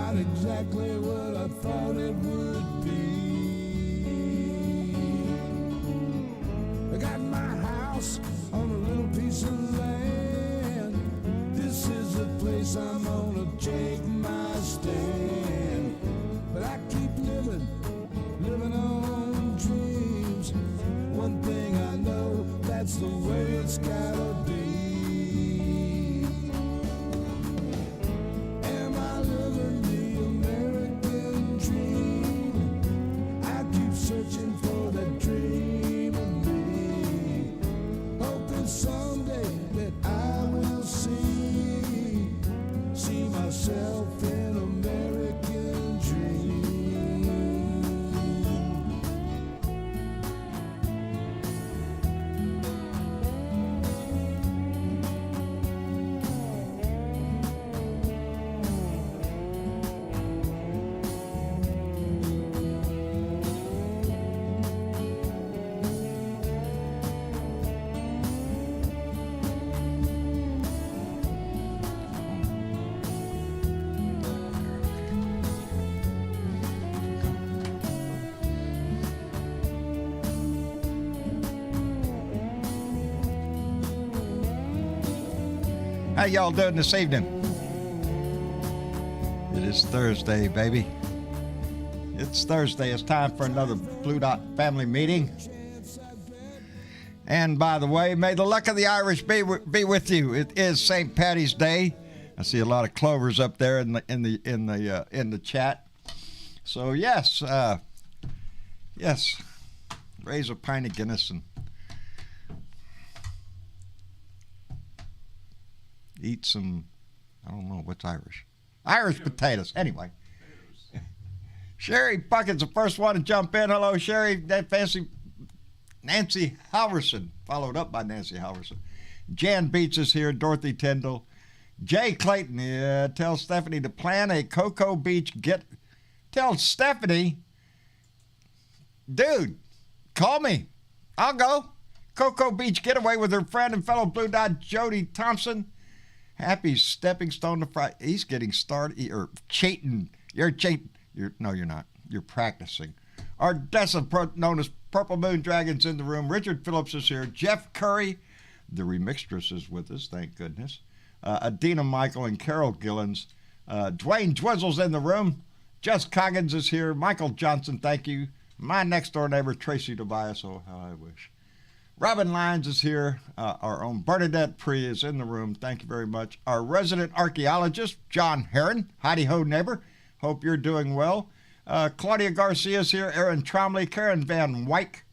not exactly what I thought it would be. I got my house on a little piece of land. This is the place I'm gonna take my stand. But I keep living on dreams. One thing I know, that's the way it's gotta be. Am I living the American dream? I keep searching for that dream of me, hoping someday that I will see myself in American dream. How y'all doing this evening? It is Thursday, baby. It's Thursday. It's time for another Blue Dot family meeting. And by the way, may the luck of the Irish be with you. It is St. Paddy's Day. I see a lot of clovers up there in the chat. So yes, raise a pint of Guinness and eat some, I don't know, what's Irish? Irish potatoes. Anyway. Sherry Bucket's the first one to jump in. Hello, Sherry. That fancy Nancy Halverson, followed up by Nancy Halverson. Jan Beats is here. Dorothy Tyndall. Jay Clayton, tell Stephanie to plan a Cocoa Beach Tell Stephanie, dude, call me. I'll go. Cocoa Beach getaway with her friend and fellow Blue Dot Jody Thompson. Happy stepping stone to Friday. He's getting started. Or cheating. You're cheating. No, you're not. You're practicing. Ardessa, known as Purple Moon Dragons, in the room. Richard Phillips is here. Jeff Curry, the remixtress, is with us. Thank goodness. Adina Michael and Carol Gillens. Dwayne Dwizzle's in the room. Jess Coggins is here. Michael Johnson, thank you. My next door neighbor, Tracy Tobias. Oh, how I wish. Robin Lyons is here. Our own Bernadette Pree is in the room. Thank you very much. Our resident archaeologist, John Heron. Howdy-ho, neighbor. Hope you're doing well. Claudia Garcia is here. Aaron Tromley. Karen Van Wyk.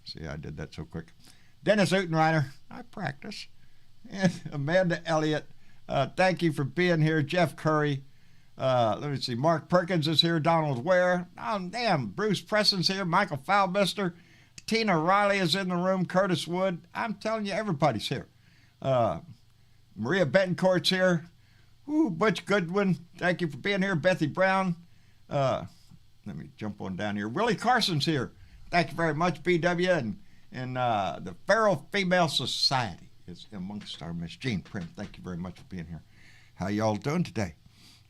See, I did that so quick. Dennis Utenreiner. I practice. And Amanda Elliott. Thank you for being here. Jeff Curry. Let me see. Mark Perkins is here. Donald Ware. Oh, damn. Bruce Preston's here. Michael Foulmister. Tina Riley is in the room. Curtis Wood. I'm telling you, everybody's here. Maria Betancourt's here. Ooh, Butch Goodwin. Thank you for being here. Bethy Brown. Let me jump on down here. Willie Carson's here. Thank you very much, BW. And the Feral Female Society is amongst our Miss Jean Prim. Thank you very much for being here. How y'all doing today?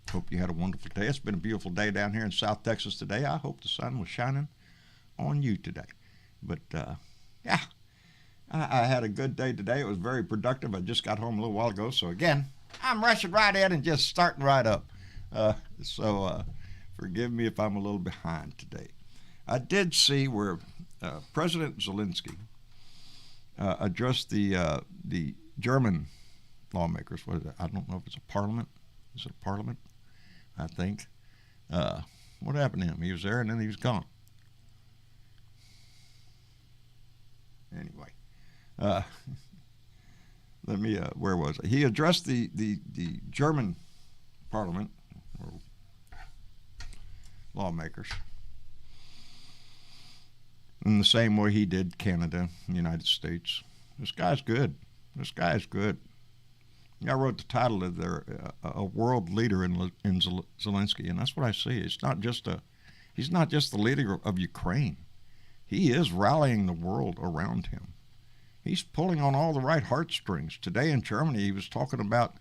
Hope you had a wonderful day. It's been a beautiful day down here in South Texas today. I hope the sun was shining on you today. But, yeah, I had a good day today. It was very productive. I just got home a little while ago. So, again, I'm rushing right in and just starting right up. So forgive me if I'm a little behind today. I did see where President Zelensky addressed the German lawmakers. What is it? I don't know if it's a parliament. Is it a parliament? I think. What happened to him? He was there and then he was gone. Anyway, let me, where was it? He addressed the German parliament, or lawmakers, in the same way he did Canada and the United States. This guy's good. This guy is good. I wrote the title of a world leader in Zelensky, and that's what I see. He's not just the leader of Ukraine. He is rallying the world around him. He's pulling on all the right heartstrings. Today in Germany, he was talking about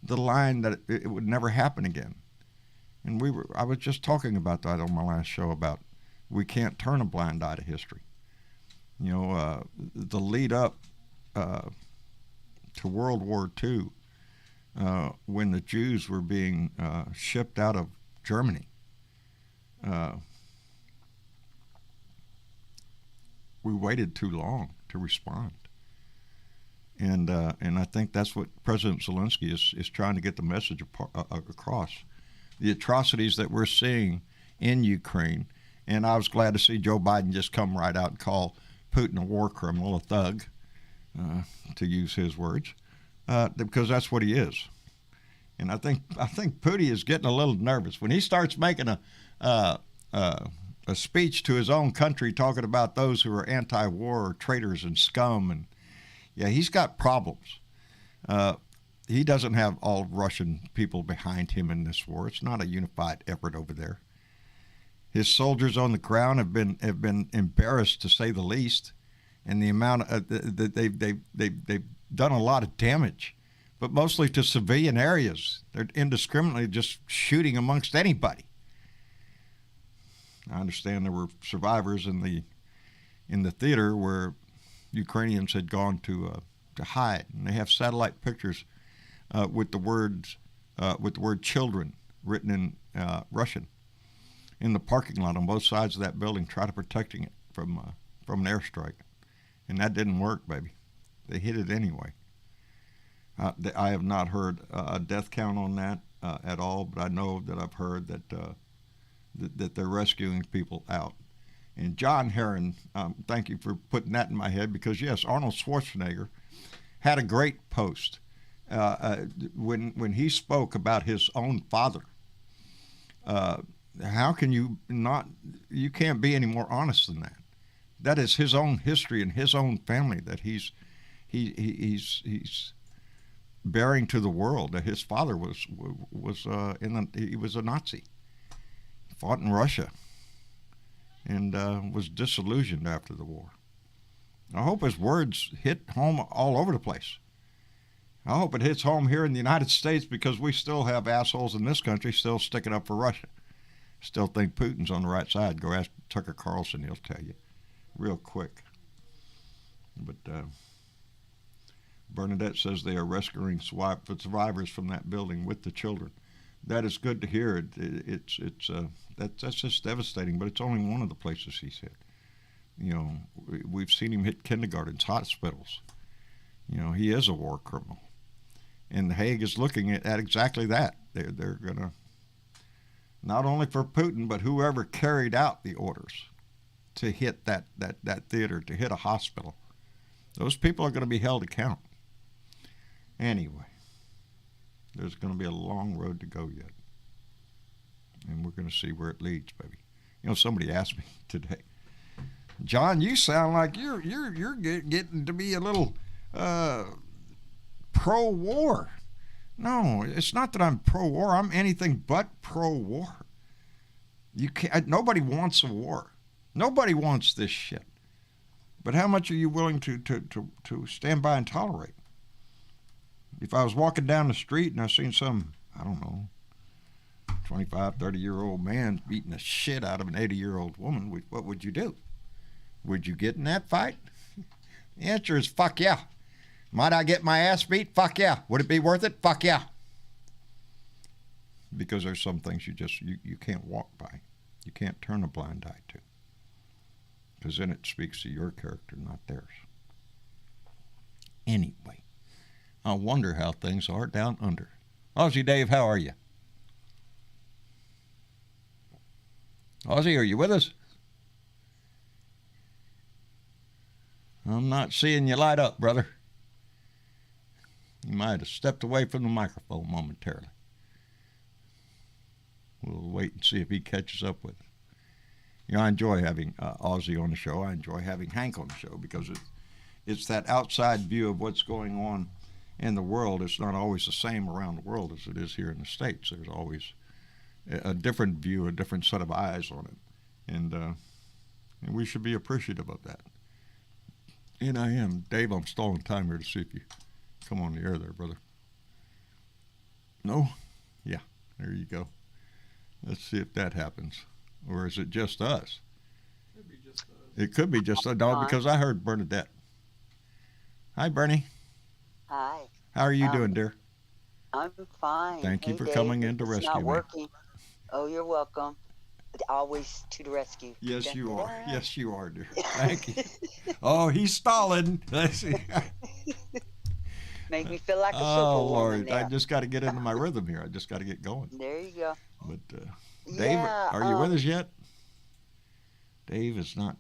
the line that it would never happen again. And I was just talking about that on my last show about we can't turn a blind eye to history. The lead up to World War II, when the Jews were being shipped out of Germany, we waited too long to respond. And I think that's what President Zelensky is trying to get the message across. The atrocities that we're seeing in Ukraine, and I was glad to see Joe Biden just come right out and call Putin a war criminal, a thug, to use his words, because that's what he is. And I think Putin is getting a little nervous when he starts making a speech to his own country, talking about those who are anti-war or traitors and scum, and yeah, he's got problems. He doesn't have all Russian people behind him in this war. It's not a unified effort over there. His soldiers on the ground have been embarrassed, to say the least, and the amount that they've done a lot of damage, but mostly to civilian areas. They're indiscriminately just shooting amongst anybody. I understand there were survivors in the theater where Ukrainians had gone to hide, and they have satellite pictures with the word "children" written in Russian in the parking lot on both sides of that building, try to protecting it from an airstrike, and that didn't work, baby. They hit it anyway. I have not heard a death count on that at all, but I know that I've heard that they're rescuing people out. And John Herron, thank you for putting that in my head, because yes, Arnold Schwarzenegger had a great post when he spoke about his own father. How can you not? You can't be any more honest than that. That is his own history and his own family that he's bearing to the world. That his father was he was a Nazi, fought in Russia, and was disillusioned after the war. I hope his words hit home all over the place. I hope it hits home here in the United States, because we still have assholes in this country still sticking up for Russia. Still think Putin's on the right side. Go ask Tucker Carlson, he'll tell you real quick. But Bernadette says they are rescuing survivors from that building with the children. That is good to hear. That's just devastating, but it's only one of the places he said. We've seen him hit kindergartens, hospitals. He is a war criminal. And The Hague is looking at exactly that. They're going to, not only for Putin, but whoever carried out the orders to hit that theater, to hit a hospital. Those people are going to be held account. Anyway, there's going to be a long road to go yet. And we're going to see where it leads, baby. Somebody asked me today, John, you sound like you're getting to be a little pro-war. No, it's not that I'm pro-war. I'm anything but pro-war. Nobody wants a war. Nobody wants this shit. But how much are you willing to stand by and tolerate? If I was walking down the street and I seen some, I don't know, 25, 30-year-old man beating the shit out of an 80-year-old woman, what would you do? Would you get in that fight? The answer is fuck yeah. Might I get my ass beat? Fuck yeah. Would it be worth it? Fuck yeah. Because there's some things you can't walk by. You can't turn a blind eye to. Because then it speaks to your character, not theirs. Anyway, I wonder how things are down under. Aussie Dave, how are you? Aussie, are you with us? I'm not seeing you light up, brother. You might have stepped away from the microphone momentarily. We'll wait and see if he catches up with us. I enjoy having Aussie on the show. I enjoy having Hank on the show, because it's that outside view of what's going on in the world. It's not always the same around the world as it is here in the States. There's always a different view, a different set of eyes on it. And we should be appreciative of that. And I am. Dave, I'm stalling time here to see if you come on the air there, brother. No? Yeah, there you go. Let's see if that happens. Or is it just us? Could be just It could be just us. No, because I heard Bernadette. Hi, Bernie. Hi. How are you doing, dear? I'm fine. Thank you Hey, for Dave, coming in to it's rescue not me. working. Oh, you're welcome. Always to the rescue. Yes, Dun, you dun, are. dun. Yes, you are, dear. Thank you. Oh, he's stalling. Let's see. Make me feel like a Oh, superwoman Lord. there. I just got to get into my rhythm here. I just got to get going. There you go. But, Dave, Yeah. are you with us yet? Dave is not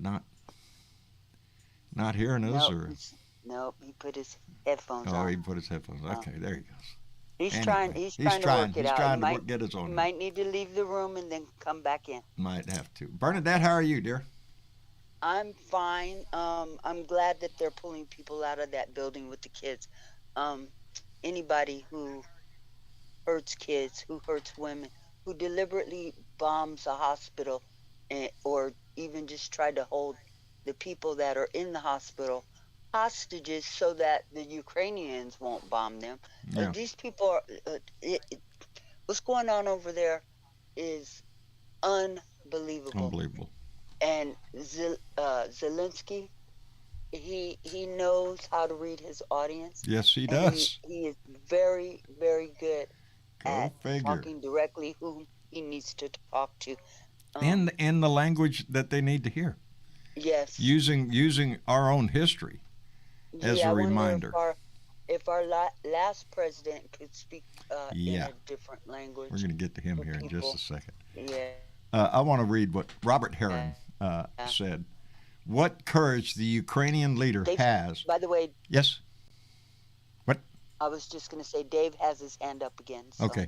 hearing us, Nope. or Nope. He put his headphones oh, on. he put his headphones. Okay, there he goes. He's Anyway, trying. He's trying to work it He's out. trying You to get his own. might need to leave the room and then come back in. Might have to. Bernadette, how are you, dear? I'm fine. I'm glad that they're pulling people out of that building with the kids. Anybody who hurts kids, who hurts women, who deliberately bombs a hospital, or even just tried to hold the people that are in the hospital hostages so that the Ukrainians won't bomb them. Yeah. These people are. What's going on over there is unbelievable. Unbelievable. And Zelensky, he knows how to read his audience. Yes, he And does. He is very, very good Go at figure. talking directly who he needs to talk to. In the language that they need to hear. Yes. Using our own history as Yeah, a I wonder reminder. If our last president could speak in Yeah. a different language. We're going to get to him for here in just people. a second. Yeah. I want to read what Robert Heron said. What courage the Ukrainian leader Dave, has. By the way, Yes? What? I was just going to say Dave has his hand up again. So Okay.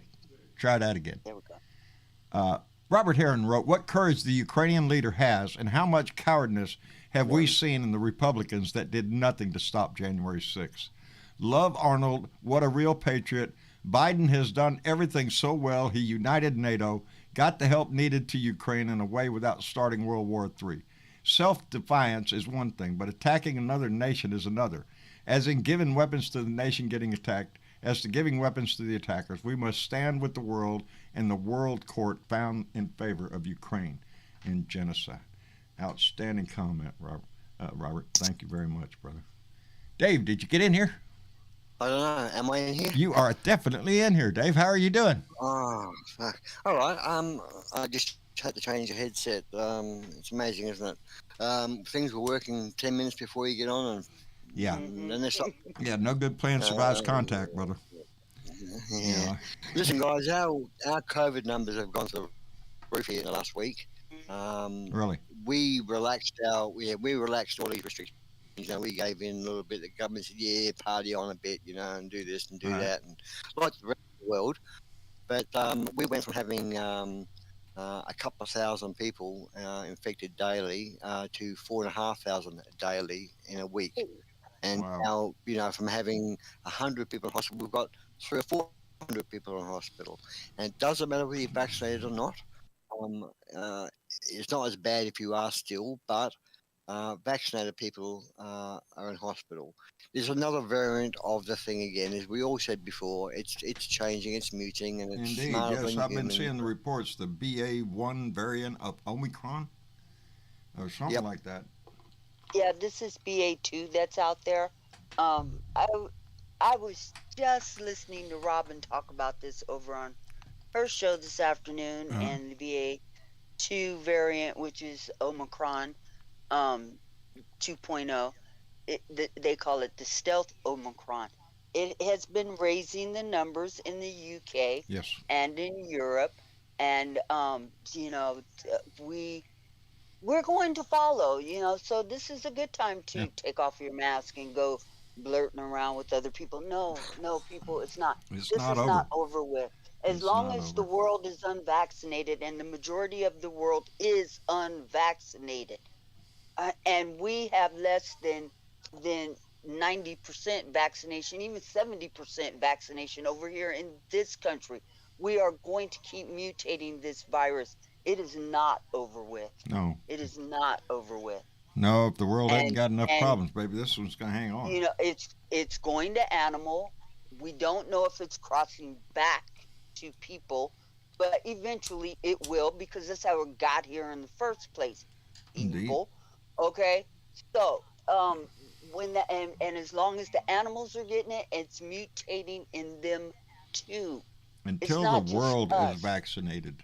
Try that again. There we go. Robert Heron wrote, what courage the Ukrainian leader has and how much cowardness have we seen in the Republicans that did nothing to stop January 6th. Love Arnold, what a real patriot. Biden has done everything so well. He united NATO, got the help needed to Ukraine in a way without starting World War III. Self-defiance is one thing, but attacking another nation is another. As in giving weapons to the nation getting attacked, as to giving weapons to the attackers, we must stand with the world and the world court found in favor of Ukraine in genocide. Outstanding comment, Robert. Robert, thank you very much, brother. Dave, did you get in here? I don't know. Am I in here? You are definitely in here, Dave. How are you doing? Oh, fuck. All right. I just had to change the headset. It's amazing, isn't it? Things were working 10 minutes before you get on, and Yeah. then they stop. Yeah, no good plan survives contact, brother. Yeah. Listen, guys, our COVID numbers have gone through the roof here in the last week. Really? We relaxed all these restrictions. You know, we gave in a little bit. The government said, "Yeah, party on a bit, and do this and do that," and like the rest of the world. But we went from having a couple of thousand people infected daily to 4,500 daily in a week. And now, from having 100 people in hospital, we've got 300 or 400 people in hospital. And it doesn't matter whether you're vaccinated or not. It's not as bad if you are still, but vaccinated people are in hospital. There's another variant of the thing again, as we all said before. It's changing, it's mutating, and it's Indeed, smarter yes. than I've been humans. seeing the reports, the BA1 variant of Omicron or something like that. Yeah, this is BA2 that's out there. I was just listening to Robin talk about this over on her show this afternoon, and the BA2 variant, which is Omicron 2.0. They call it the stealth Omicron. It has been raising the numbers in the UK Yes. and in Europe, and we're going to follow, so this is a good time to take off your mask and go blurting around with other people. No, people, it's not. This is not over. not over with. As It's long not as the over. world is unvaccinated, and the majority of the world is unvaccinated, and we have less than 90% vaccination, even 70% vaccination over here in this country, we are going to keep mutating this virus. It is not over with. No. It is not over with. No, if the world hasn't And- got enough and- problems, baby, this one's going to hang on. It's going to animal. We don't know if it's crossing back to people. but eventually it will, because that's how it got here in the first place. Indeed. Evil. Okay. So, when that, and as long as the animals are getting it, it's mutating in them too. It's Until the not just world is us. vaccinated,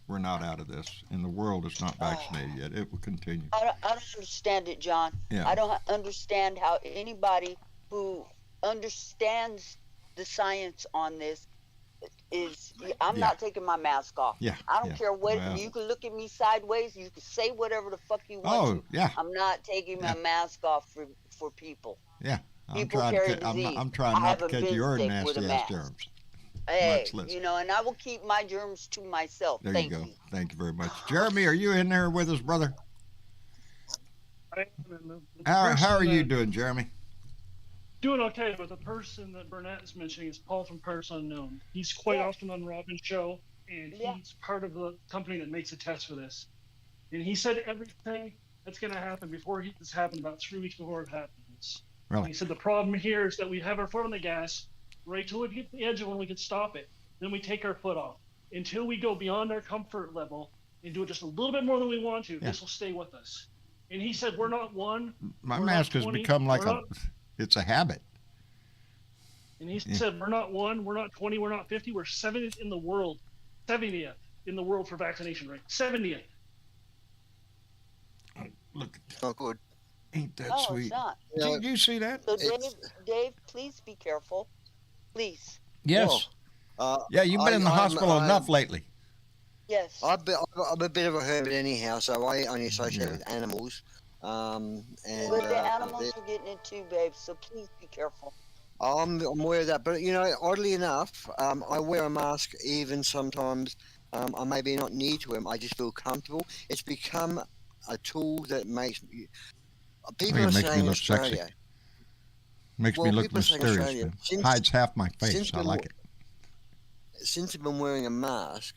we're not out of this. And the world is not Oh, vaccinated yet. It will continue. I don't understand it, John. Yeah. I don't understand how anybody who understands the science on this is. I'm Yeah. not taking my mask off. Yeah. I don't Yeah. care what Well. you can look at me sideways. You can say whatever the fuck you want Oh, to. yeah. I'm not taking Yeah. my mask off for people. Yeah. I'm People trying to. carry I'm not. disease. I'm trying I not to haven't catch been your sick with a nasty ass mask. germs. Much Hey, less. and I will keep my germs to myself. There you Thank go. you. Thank you very much, Jeremy. Are you in there with us, brother? I am, and the How are person you that doing, Jeremy? doing okay, but the person that Burnett is mentioning is Paul from Parts Unknown. He's quite Yeah, often on Robin's show, and yeah. he's part of the company that makes a test for this. And he said everything that's going to happen before this happened, about 3 weeks before it happens. And Really? he said the problem here is that we have our foot on the gas right till we hit the edge of when we can stop it. Then we take our foot off until we go beyond our comfort level and do it just a little bit more than we want to. Yeah. This will stay with us. And he said we're not one, My we're not mask has 20, become like we're a. not. It's a habit. And he Yeah. said we're not 1, we're not 20, we're not 50, we're 70th in the world, 70th in the world for vaccination rate, 70th. Look, Not good. ain't that No, it's sweet? not. You know, Did you see that? So, Dave, it's Dave, please be careful. Please. Yes. Yeah, you've been in the hospital enough lately. Yes. I'm a bit of a hermit anyhow, so I only associate Yeah. with animals. And But the animals are getting it too, babe. So please be careful. I'm aware of that. But you know, oddly enough, I wear a mask even sometimes. I maybe not need to wear them. I just feel comfortable. It's become a tool that makes people It are makes me saying look sexy. Australia. Makes me Well, look people are saying mysterious, Australia man. since Hides half my face. since I been, like it. since you've been wearing a mask,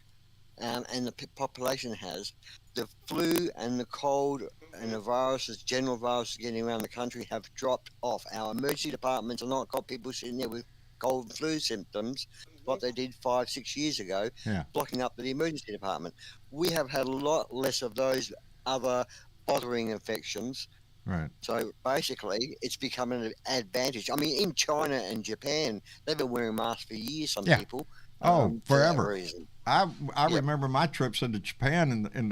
and the population has, the flu and the cold and the viruses, general viruses getting around the country have dropped off. Our emergency departments are not got people sitting there with cold and flu symptoms like they did 5, 6 years ago, Yeah. blocking up the emergency department. We have had a lot less of those other bothering infections. Right. So basically, it's become an advantage. I mean, in China and Japan, they've been wearing masks for years. Some Yeah. people, Oh, for that forever. reason. I Yep. remember my trips into Japan in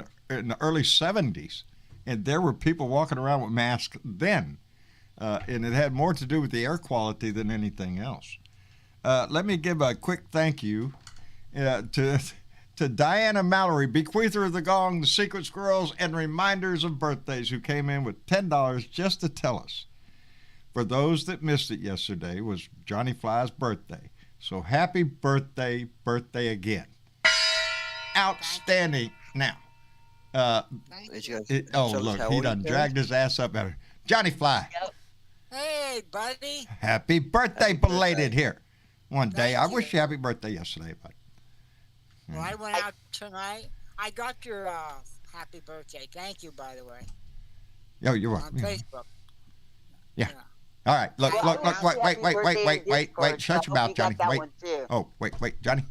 the early '70s, and there were people walking around with masks then, and it had more to do with the air quality than anything else. Let me give a quick thank you to Diana Mallory, bequeather of the gong, the secret squirrels, and reminders of birthdays, who came in with $10 just to tell us. For those that missed it yesterday, was Johnny Fly's birthday. So happy birthday again. Outstanding. Now, There she goes. oh, Tell us look, how he old done you dragged his ass up at her. Johnny Fly, Yep. Hey, buddy. happy birthday Happy belated birthday. here. One day. Thank I you. wish you happy birthday yesterday, but Well, I went out tonight. I got your happy birthday. Thank you, by the way, yo, you're on welcome. Facebook. Yeah. All right, look, Well, look, wait, Happy birthday in Discord, so I shut your hope mouth, you Johnny. got that Wait. one too. Oh, wait, Johnny.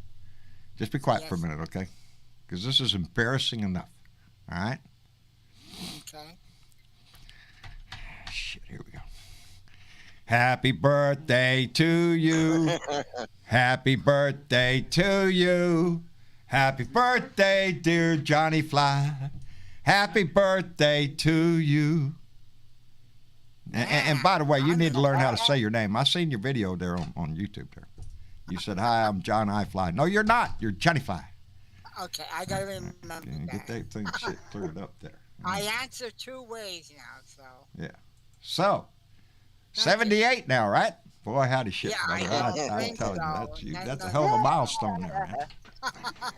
Just be quiet for a Yes. minute, okay? Because this is embarrassing enough. All right? Okay. Shit, here we go. Happy birthday to you. Happy birthday to you. Happy birthday, dear Johnny Fly. Happy birthday to you. And by the way, you need to learn how to say your name. I seen your video there on YouTube there. You said, "Hi, I'm John I Fly." No, you're not. You're Johnny Fly. Okay, I gotta remember And get that. that thing shit cleared up there. I answer 2 ways now, so. So, 78 now, right? Boy, howdy shit, Yeah, brother. I I'm think telling so. you, That's that's a not- hell of a milestone there, man.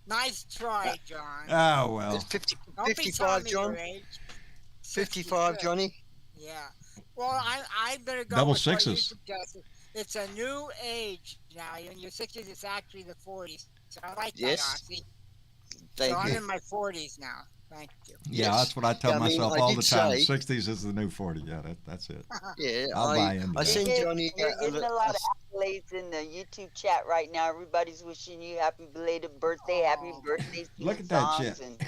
Nice try, John. Oh, well. It's 50, Don't be 55, telling me John. your age. 55, 66. Johnny. Yeah. Well, I better go Double with what you sixes. suggested. It's a new age now. In your 60s, it's actually the 40s. So I like Yes. that, Aussie. Thank So I'm you. in my 40s now. Thank you. Yeah, Yes. that's what I tell Yeah, I mean, myself I all did the time. say- 60s is the new 40. Yeah, that's it. Yeah, I'll buy into I that. sent Johnny. You're getting a lot of accolades in the YouTube chat right now. Everybody's wishing you happy belated birthday, happy Oh. birthday, Look singing at that songs shit. and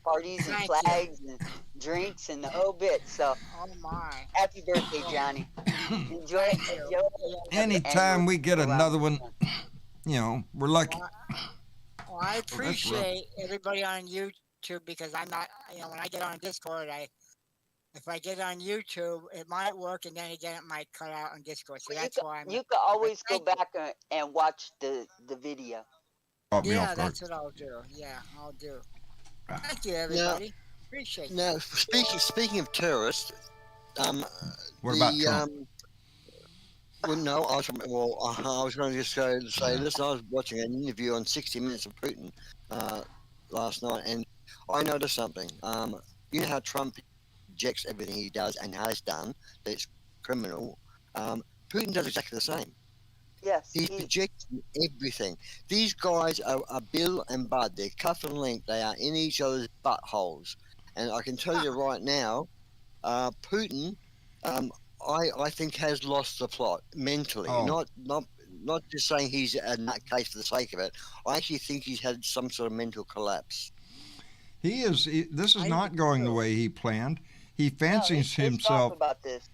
parties and Thank you. flags and drinks and the whole bit. So Oh my. happy birthday, Johnny. Enjoy it. Thank you. Enjoy it. Anytime we get Around another the one, sun. we're lucky. Well, I appreciate everybody on YouTube because I'm not, when I get on Discord, if I get on YouTube, it might work, and then again, it might cut out on Discord. So Well, that's why I'm. you can always go Thank you. back and watch the video. Caught me Yeah, off guard. that's what I'll do. Yeah, I'll do. Thank you, everybody. Appreciate it. Now, speaking of terrorists, What about Trump? Well, no, I was going to just go to say, listen, I was watching an interview on 60 Minutes of Putin last night, and I noticed something. You know how Trump rejects everything he does and has done, that it's criminal. Putin does exactly the same. Yes. He's rejecting everything. These guys are Bill and Bud. They're cuff and link. They are in each other's buttholes. And I can tell you right now, Putin, I think has lost the plot mentally. Oh. Not just saying he's a nutcase for the sake of it. I actually think he's had some sort of mental collapse. This is not going the way he planned. He fancies No, he's pissed off himself. about this.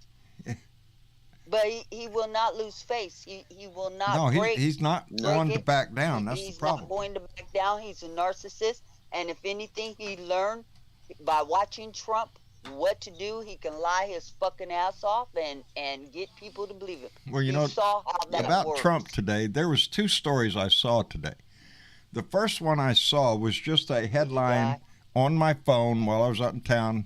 But he will not lose face. He will not No, break. he's not going to back down. That's He's the problem. not going to back down. He's a narcissist. And if anything, he learned by watching Trump what to do. He can lie his fucking ass off and get people to believe it. Well, you He know, saw how that about works. Trump today, there was 2 stories I saw today. The first one I saw was just a headline on my phone while I was out in town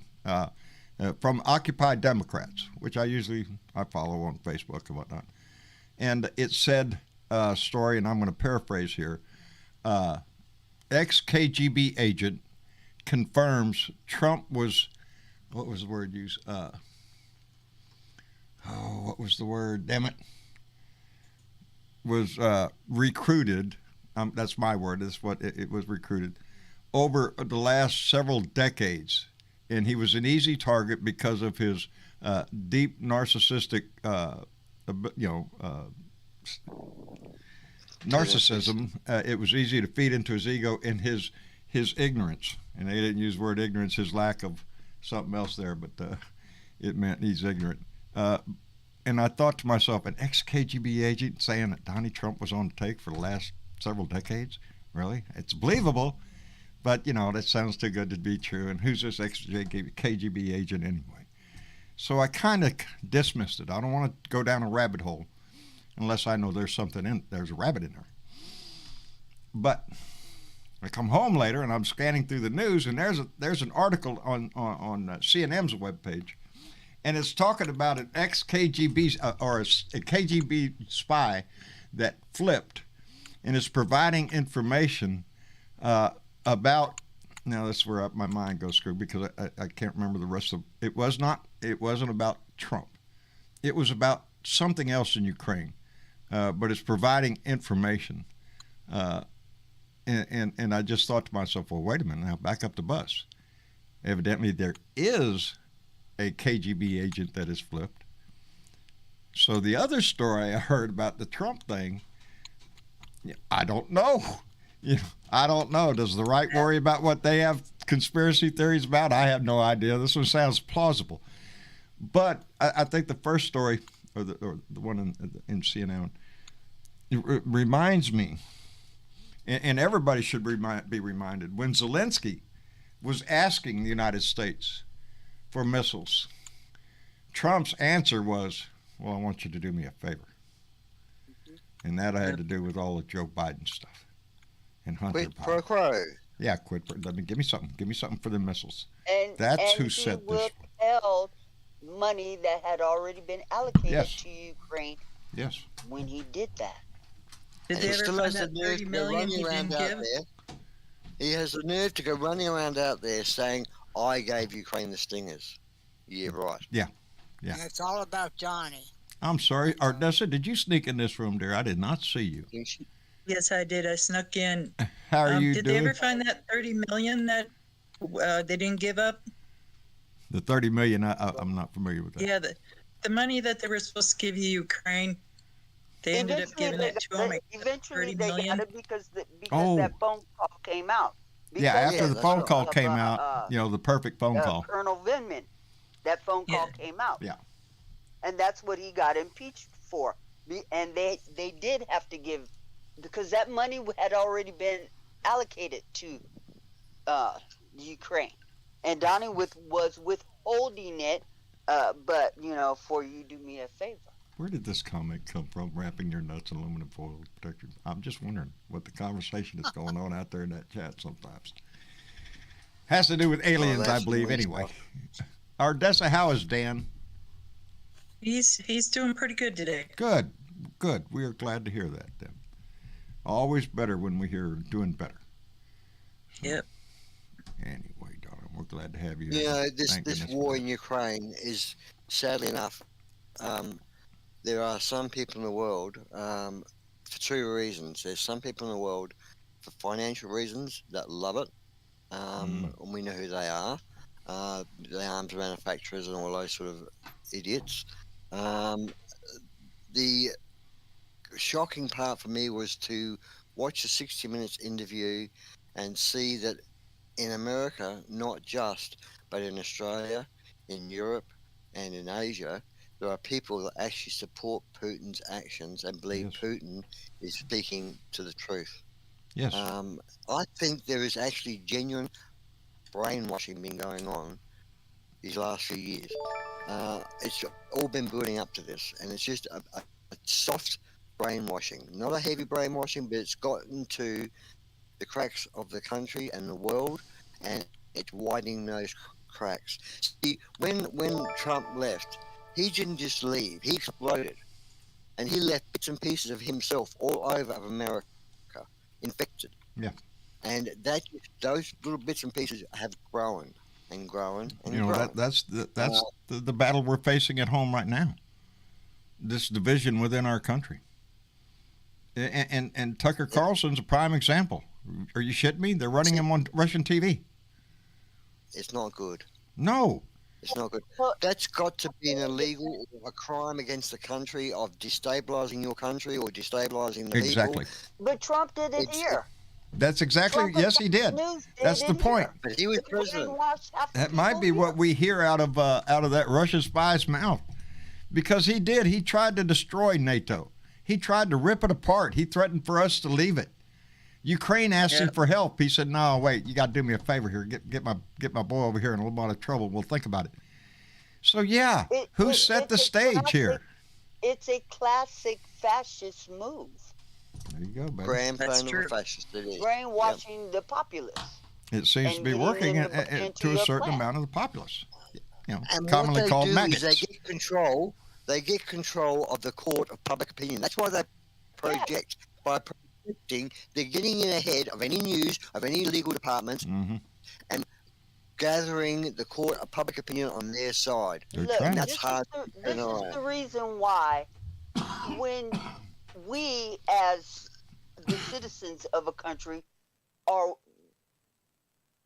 from Occupy Democrats, which I follow on Facebook and whatnot. And it said, story, and I'm going to paraphrase here, ex-KGB agent confirms Trump was, what was the word used? What was the word? Damn it. Was recruited, that's my word, that's what it was, recruited, over the last several decades. And he was an easy target because of his deep narcissistic, narcissism. It was easy to feed into his ego and his ignorance. And they didn't use the word ignorance, his lack of something else there, but it meant he's ignorant. And I thought to myself, an ex-KGB agent saying that Donnie Trump was on the take for the last several decades? Really? It's believable, but, that sounds too good to be true. And who's this ex-KGB agent anyway? So I kind of dismissed it. I don't want to go down a rabbit hole unless I know there's a rabbit in there. But I come home later and I'm scanning through the news, and there's an article on CNN's webpage, and it's talking about an ex-KGB or a KGB spy that flipped and is providing information about. Now that's where my mind goes screwed, because I can't remember the rest of it. It wasn't about Trump. It was about something else in Ukraine, but it's providing information. And I just thought to myself, well, wait a minute now, back up the bus. Evidently, there is a KGB agent that is flipped. So the other story I heard about the Trump thing, I don't know. I don't know. Does the right worry about what they have conspiracy theories about? I have no idea. This one sounds plausible. But I think the first story, or the one in CNN, it reminds me, and everybody should be reminded, when Zelensky was asking the United States for missiles, Trump's answer was, well, I want you to do me a favor. And that had to do with all the Joe Biden stuff and Hunter Quid Biden. pro quo. Yeah, give me something. Give me something for the missiles. And That's who he said this. withheld money that had already been allocated Yes. to Ukraine Yes. when he did that. Did And they he ever still find has the that nerve 30 to go million he running didn't around out give? there. He has the nerve to go running around out there saying, I gave Ukraine the stingers. Yeah, right. Yeah. And it's all about Johnny. I'm sorry. Ardessa, did you sneak in this room, dear? I did not see you. Yes, I did. I snuck in. How are you Did doing? they ever find that 30 million that They didn't give up. The $30 million, I'm not familiar with that. Yeah, the money that they were supposed to give Ukraine, they ended up giving it to them. Eventually, 30 they million. got it because Oh. that phone call came out. Yeah, Because after of- the phone of, call came out, the perfect phone call. Colonel Vindman, that phone call came out. Yeah. And that's what he got impeached for. And they did have to give, because that money had already been allocated to Ukraine. And Donnie was withholding it, but, for you do me a favor. Where did this comment come from, wrapping your nuts in aluminum foil protector? I'm just wondering what the conversation is going on out there in that chat sometimes. Has to do with aliens, I believe, anyway. Ardessa, how is Dan? He's doing pretty good today. Good. We are glad to hear that, then. Always better when we hear doing better. Yep. Anyway, darling, we're glad to have you. This war in Ukraine is, sadly enough, there are some people in the world, for two reasons. There's some people in the world for financial reasons that love it, and we know who they are. The arms manufacturers and all those sort of idiots. The shocking part for me was to watch the 60 Minutes interview and see that in America, not just, but in Australia, in Europe, and in Asia, there are people that actually support Putin's actions and believe Putin is speaking to the truth. Yes. I think there is actually genuine brainwashing been going on these last few years. It's all been building up to this, and it's just a soft brainwashing, not a heavy brainwashing, but it's gotten to the cracks of the country and the world, and it's widening those cracks. See, when Trump left, he didn't just leave, he exploded, and he left bits and pieces of himself all over America, infected. Yeah. And those little bits and pieces have grown and grown and grown. That's the battle we're facing at home right now. This division within our country. And Tucker Carlson's a prime example. Are you shitting me? They're running him on Russian TV. It's not good. No. It's not good. That's got to be an illegal, a crime against the country of destabilizing your country or destabilizing the Exactly. people. But Trump did it here. That's exactly, yes, he did. That's the point. But he was president. That might be what we hear out of that Russian spy's mouth. Because he did. He tried to destroy NATO. He tried to rip it apart. He threatened for us to leave it. Ukraine asked him for help. He said, "No, wait, you got to do me a favor here. Get my boy over here in a little bit of trouble. We'll think about it." So yeah, who set the stage here? It's a classic fascist move. There you go, baby. Grand-plan of a fascist. It is. Brainwashing the populace. It seems to be working to a certain amount of the populace. And commonly what called they do maggots. is they get control of the court of public opinion. That's why they project by projecting. They're getting in ahead of any news of any legal departments and gathering the court of public opinion on their side. Look, that's hard. This is the reason why when we as the citizens of a country are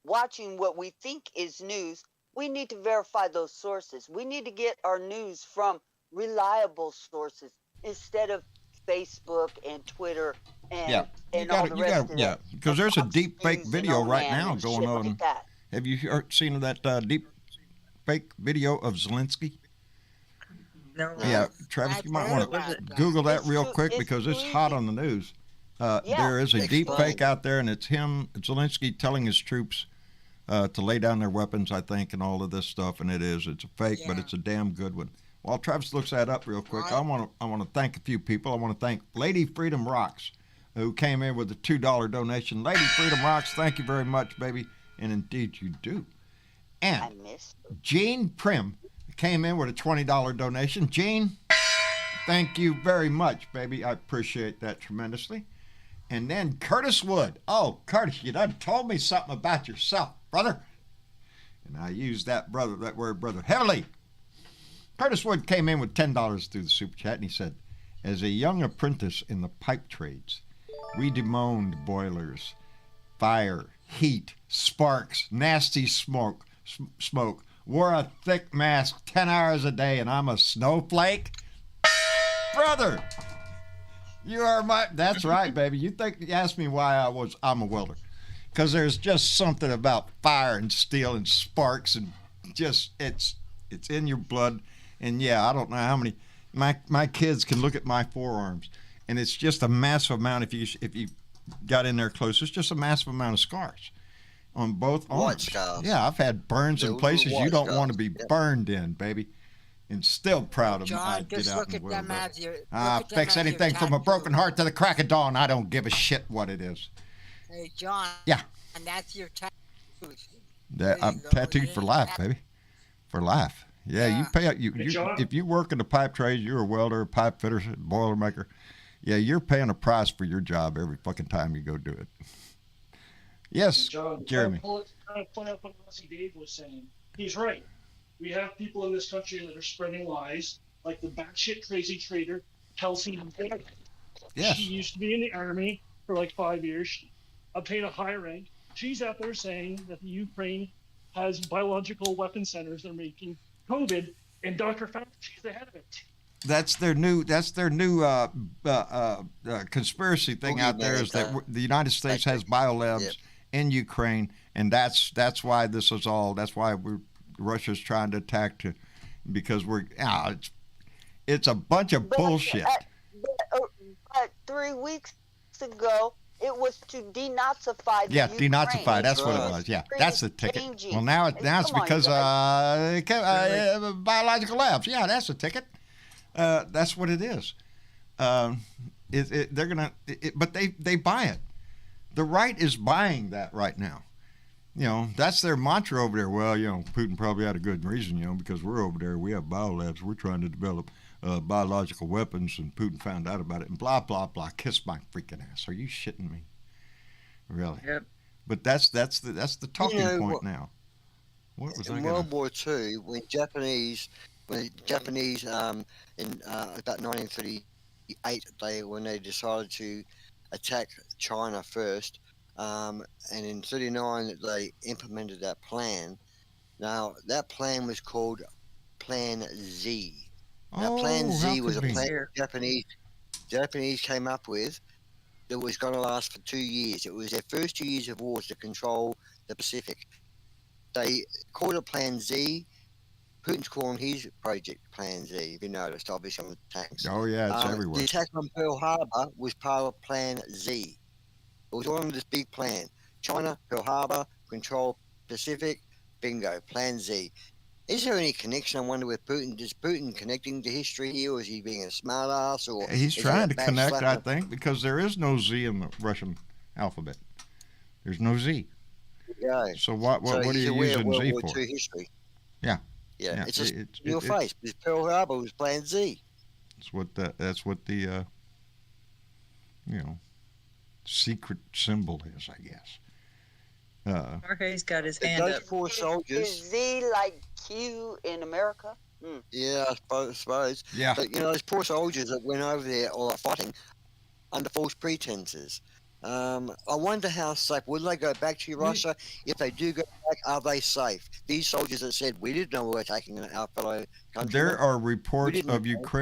watching what we think is news, we need to verify those sources. We need to get our news from reliable sources instead of Facebook and Twitter and all the rest of it. Yeah, because there's a deep fake video right now going on. Like that. Have you seen that deep fake video of Zelensky? No. Yeah, Travis, you might want to Google that real quick because it's hot on the news. There is a deep fake out there, and it's him, Zelensky, telling his troops to lay down their weapons, I think, and all of this stuff, and it's a fake, but it's a damn good one. While Travis looks that up real quick, I want to thank a few people. I want to thank Lady Freedom Rocks, who came in with a $2 donation. Lady Freedom Rocks, thank you very much, baby, and indeed you do. And Jean Prim came in with a $20 donation. Jean, thank you very much, baby. I appreciate that tremendously. And then Curtis Wood. Oh, Curtis, you done told me something about yourself, brother. And I use that word, brother, heavily. Curtis Wood came in with $10 through the super chat, and he said, as a young apprentice in the pipe trades, we demoaned boilers, fire, heat, sparks, nasty smoke. Wore a thick mask 10 hours a day, and I'm a snowflake? Brother, you are my... That's right, baby. You asked me why I'm a welder. Because there's just something about fire and steel and sparks and just, it's in your blood. And yeah, I don't know how many... My kids can look at my forearms, and it's just a massive amount. If you got in there close, it's just a massive amount of scars on both arms. Scars. Yeah, I've had burns in places you don't want to be Yep. burned in, baby. And still proud of them. John, I'd get just out look and at them weld up. as your. Fix anything from a broken heart to the crack of dawn. I don't give a shit what it is. Hey, John. Yeah. And that's your tattoo. I'm go. tattooed You for ain't life, tat- baby. For life. Yeah, you Yeah. pay Hey, you John? if you work in the pipe trade, you're a welder, a pipe fitter, boiler maker. Yeah, you're paying a price for your job every fucking time you go do it. Yes, John, Jeremy. Kind of point out what Aussie Dave was saying. He's right. We have people in this country that are spreading lies, like the batshit crazy traitor Kelsey. Yes. She used to be in the army for like 5 years, obtained a high rank. She's out there saying that the Ukraine has biological weapon centers that are making COVID, and Dr. Fauci's the head of it. That's their new conspiracy thing out there is that the United States has biolabs in Ukraine, and that's why this is all. That's why Russia's trying to attack because it's a bunch of bullshit. But 3 weeks ago, it was to denazify the Ukraine. Denazify. That's what it was. Yeah, that's the ticket. Changing. Well, now it's Come on, because guys. biological labs. Yeah, that's the ticket. That's what it is. They're gonna, but they buy it. The right is buying that right now. You know, that's their mantra over there. Well, you know, Putin probably had a good reason, you know, because we're over there. We have biolabs. We're trying to develop biological weapons, and Putin found out about it, and blah, blah, blah. Kiss my freaking ass. Are you shitting me? Really? Yep. But that's the talking point now. What was I in gonna... World War II, when Japanese in about 1938, when they decided to attack China first, and in 1939 they implemented that plan. Now that plan was called Plan Z. Now Plan Z was a plan Japanese came up with that was going to last for 2 years. It was their first 2 years of war to control the Pacific. They called it Plan Z. Putin's calling his project Plan Z, if you noticed, obviously on the tanks. Oh, yeah, it's everywhere. The attack on Pearl Harbor was part of Plan Z. It was on this big plan. China, Pearl Harbor, control Pacific, bingo, Plan Z. Is there any connection, I wonder, with Putin? Is Putin connecting to history here, or is he being a smartass? Or he's trying to connect, I think, because there is no Z in the Russian alphabet. There's no Z. Yeah. So what are you using World Z War for? II history. Yeah. Yeah, it's just in your face. Because Pearl Harbor was Plan Z. That's what the secret symbol is, I guess. Jorge's got his hand Those up. poor soldiers. Is Z like Q in America? Yeah, I suppose. Yeah. But, those poor soldiers that went over there or are fighting under false pretenses. I wonder how safe. Will they go back to Russia? If they do go back, are they safe? These soldiers that said, we didn't know we were attacking our fellow countrymen. There are reports of Look,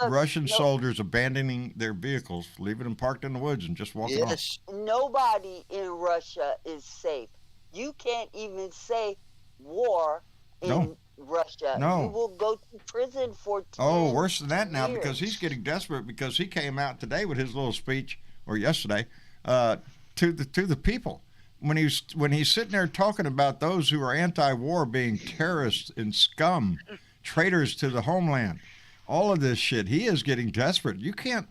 Russian soldiers abandoning their vehicles, leaving them parked in the woods and just walking off. Yes. Nobody in Russia is safe. You can't even say war in Russia. No. You will go to prison for 10 Oh, worse than that now, years. because he's getting desperate because he came out today with his little speech, or yesterday, to the people. When he's sitting there talking about those who are anti-war being terrorists and scum, traitors to the homeland, all of this shit, he is getting desperate. You can't,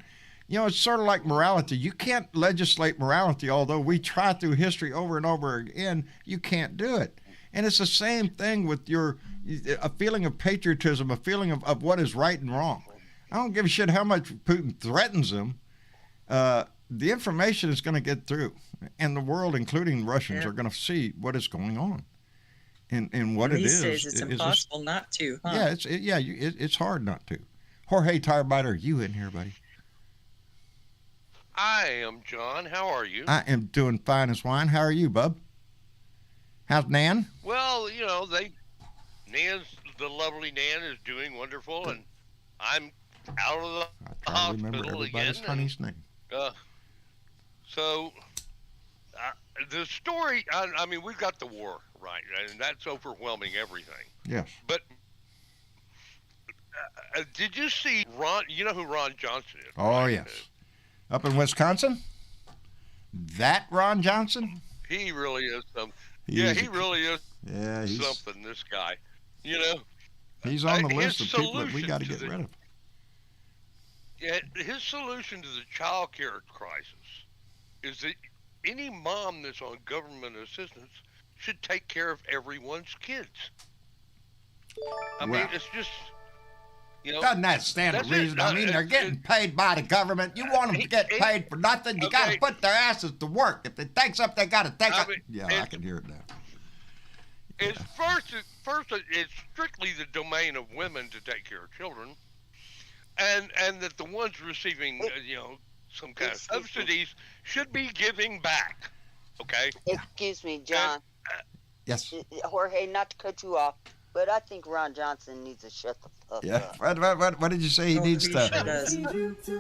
it's sort of like morality. You can't legislate morality, although we try through history over and over again. You can't do it. And it's the same thing with a feeling of patriotism, a feeling of what is right and wrong. I don't give a shit how much Putin threatens them. The information is going to get through, and the world, including Russians, are going to see what is going on, and what it is. These days, it's impossible not to. Huh? Yeah, it's hard not to. Jorge Tirebiter, you in here, buddy? I am John. How are you? I am doing fine as wine. How are you, bub? How's Nan? Well, the lovely Nan is doing wonderful, and I'm out of the I try to hospital remember everybody's again. honey's name. So, the story, I mean, we've got the war, right? And that's overwhelming everything. Yes. But did you see Ron? You know who Ron Johnson is? Oh, right? yes. Up in Wisconsin? That Ron Johnson? He really is something. He really is he's something, this guy. You know? He's on the His list of people that we solution got to to get the- rid of. Yeah, his solution to the child care crisis is that any mom that's on government assistance should take care of everyone's kids. I mean, Well, it's just, doesn't that stand to that's it. reason? I mean, they're getting paid by the government. You want them to get paid for nothing? You got to Okay. put their asses to work. If they take something, they got to take I it. mean, Yeah, I it's- can hear it now. it's first, it's strictly the domain of women to take care of children, and that the ones receiving, some kind of Excuse me. subsidies should be giving back. Okay. Excuse me, John. Yes. Jorge, not to cut you off, but I think Ron Johnson needs to shut the fuck Yeah. up. What did you say he Oh, needs he to? sure does.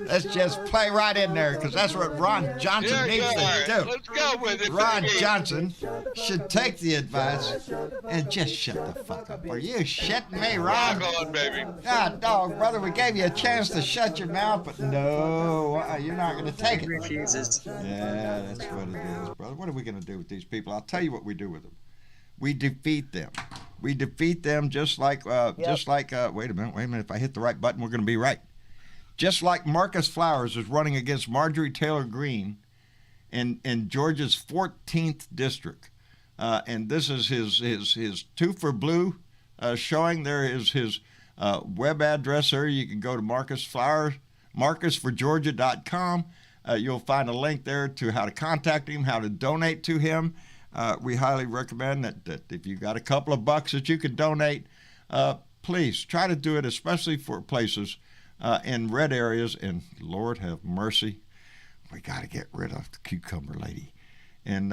Let's just play right in there because that's what Ron Johnson needs to do. Let's go with it. Ron baby. Johnson should take the advice and just shut the fuck up. Are you shitting me, Ron? Rock on, baby. God, dog, brother, we gave you a chance to shut your mouth, but no, you're not going to take He it. refuses. Yeah, that's what it is, brother. What are we going to do with these people? I'll tell you what we do with them. We defeat them. We defeat them just like, wait a minute. If I hit the right button, we're going to be right. Just like Marcus Flowers is running against Marjorie Taylor Greene in Georgia's 14th district. And this is his Two for Blue showing. There is his web address there. You can go to Marcus Flowers, marcusforgeorgia.com. You'll find a link there to how to contact him, how to donate to him. We highly recommend that if you got a couple of bucks that you could donate, please try to do it, especially for places in red areas. And Lord have mercy, we got to get rid of the cucumber lady. And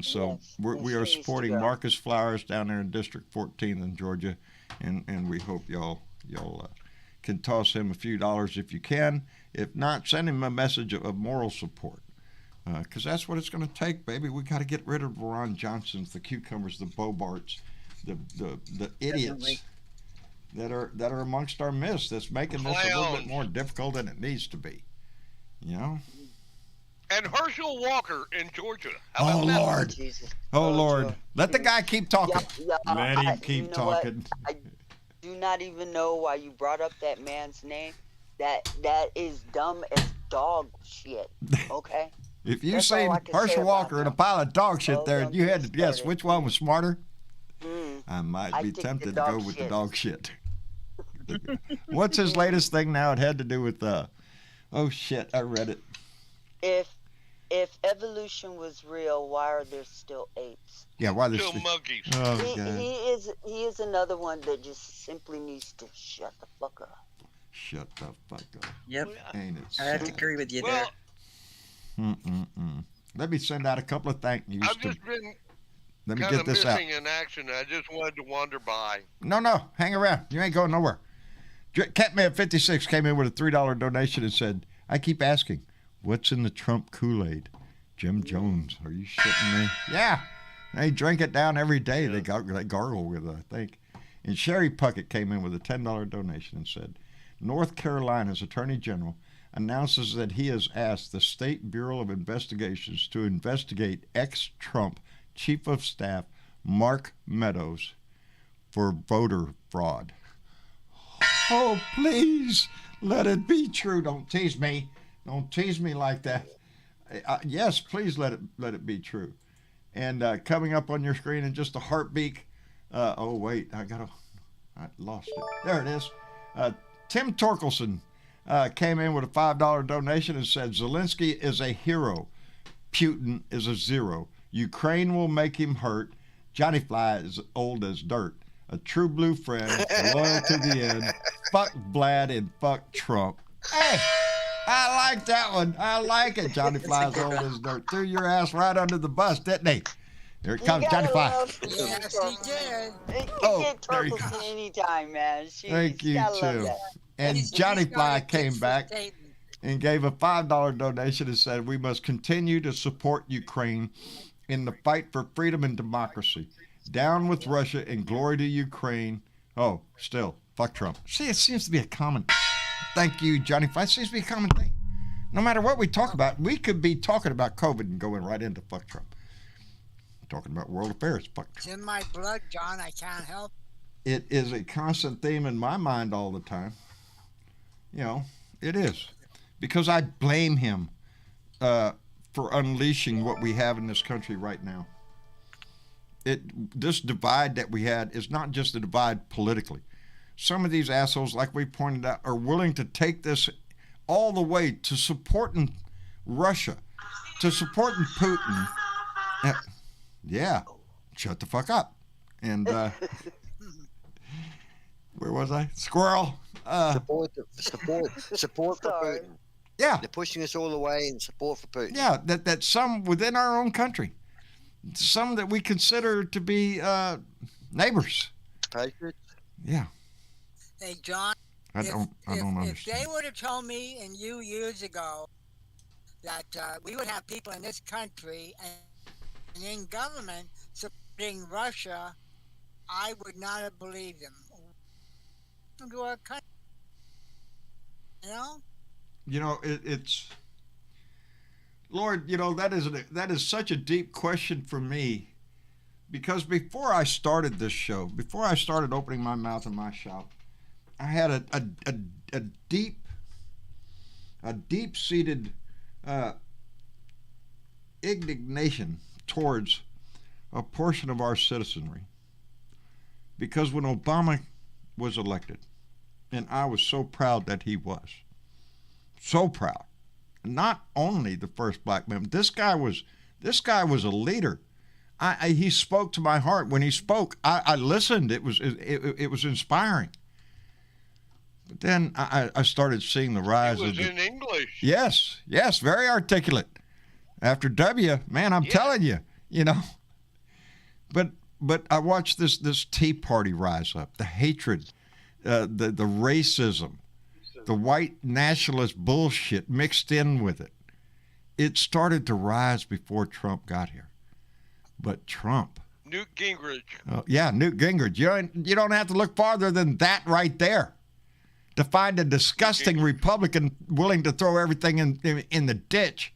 so Yes, we she are needs to supporting go. Marcus Flowers down there in District 14 in Georgia, and we hope y'all can toss him a few dollars if you can. If not, send him a message of moral support. Because that's what it's going to take, baby. We got to get rid of Ron Johnsons, the cucumbers, the Bobarts, the idiots that are amongst our midst. That's making this a little bit more difficult than it needs to be. You know? And Herschel Walker in Georgia. How Oh about that? Lord! Jesus. Oh Lord! Joe. Let the guy keep talking. Let him you keep know what? talking. I do not even know why you brought up that man's name. That is dumb as dog shit. Okay. If you That's all seen I can say Herschel about Walker in a him. pile of dog shit Oh, there, don't and you had to get guess started. which one was smarter, Mm. I might I be think the tempted to go dog with the shit. dog shit. What's his latest thing now? It had to do with oh shit, I read it. If evolution was real, why are there still apes? Yeah, why there's Still monkeys. oh He, god, he is another one that just simply needs to shut the fuck up. shut the fuck up. Yep. Ain't it I have to sad? agree with you there. Well, Let me send out a couple of thank yous I've to. just been Let me kind get of this out. missing in action. I just wanted to wander by. No, hang around. You ain't going nowhere. Catman 56 came in with a $3 donation and said, "I keep asking, what's in the Trump Kool-Aid?" Jim Jones, are you shitting me? Yeah, they drink it down every day. They gargle with it, I think. And Sherry Puckett came in with a $10 donation and said, North Carolina's Attorney General announces that he has asked the State Bureau of Investigations to investigate ex-Trump Chief of Staff Mark Meadows for voter fraud. Oh, please, let it be true. Don't tease me. Don't tease me like that. Yes, please let it be true. And coming up on your screen in just a heartbeat. Oh, wait, I lost it. There it is. Tim Torkelson came in with a $5 donation and said, Zelensky is a hero. Putin is a zero. Ukraine will make him hurt. Johnny Fly is old as dirt. A true blue friend, loyal to the end. Fuck Vlad and fuck Trump. Hey, I like that one. I like it. Johnny Fly's old as dirt. Threw your ass right under the bus, didn't he? Here it comes, Johnny Fly. Yes, he did. Oh, Get there you Torkelson go. anytime, man. Jeez, Thank you, gotta love too. that. And He's Johnny got Fly a came kiss back for Satan. and gave a $5 donation and said, we must continue to support Ukraine in the fight for freedom and democracy. Down with Russia and glory to Ukraine. Oh, still, fuck Trump. See, it seems to be a common. Thank you, Johnny Fly. It seems to be a common thing. No matter what we talk about, we could be talking about COVID and going right into fuck Trump. Talking about world affairs, fuck It's Trump. in my blood, John. I can't help. It is a constant theme in my mind all the time. You know, it is. Because I blame him for unleashing what we have in this country right now. This divide that we had is not just a divide politically. Some of these assholes, like we pointed out, are willing to take this all the way to supporting Russia, to supporting Putin. Yeah, shut the fuck up. And where was I? Squirrel. Support for Sorry. Putin. Yeah, They're pushing us all away in support for Putin. yeah. That some within our own country, some that we consider to be neighbors. Patriots. Yeah, Hey, John. I don't If understand. they would have told me and you years ago that we would have people in this country and in government supporting Russia, I would not have believed them. To our country, you know. You know, it's Lord. You know, that is such a deep question for me, because before I started this show, before I started opening my mouth and my shop, I had a deep-seated indignation towards a portion of our citizenry, because when Obama was elected, and I was so proud that he was, so proud, not only the first black man, this guy was a leader. He spoke to my heart. When he spoke, I listened. It was inspiring. But then I started seeing the rise It of was in English. Yes, very articulate. After W, man, I'm telling you, you know. But I watched this Tea Party rise up, the hatred, the racism, the white nationalist bullshit mixed in with it. It started to rise before Trump got here. But Trump. Newt Gingrich. Newt Gingrich. You don't have to look farther than that right there to find a disgusting Republican willing to throw everything in the ditch.